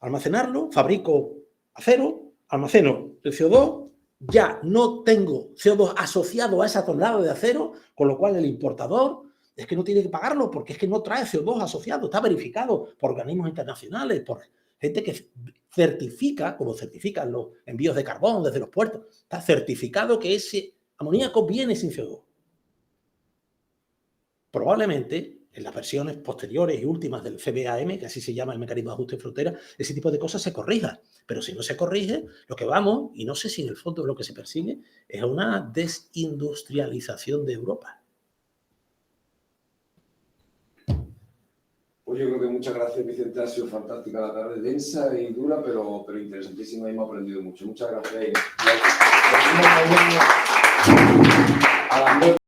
almacenarlo, fabrico acero, almaceno el CO2, ya no tengo CO2 asociado a esa tonelada de acero, con lo cual el importador es que no tiene que pagarlo porque es que no trae CO2 asociado, está verificado por organismos internacionales, por gente que certifica, como certifican los envíos de carbón desde los puertos, está certificado que ese amoníaco viene sin CO2. Probablemente en las versiones posteriores y últimas del CBAM, que así se llama el mecanismo de ajuste de frontera, ese tipo de cosas se corrija. Pero si no se corrige, lo que vamos, y no sé si en el fondo lo que se persigue, es una desindustrialización de Europa. Pues yo creo que muchas gracias, Vicente. Ha sido fantástica la tarde, densa y dura, pero interesantísima y me ha aprendido mucho. Muchas gracias.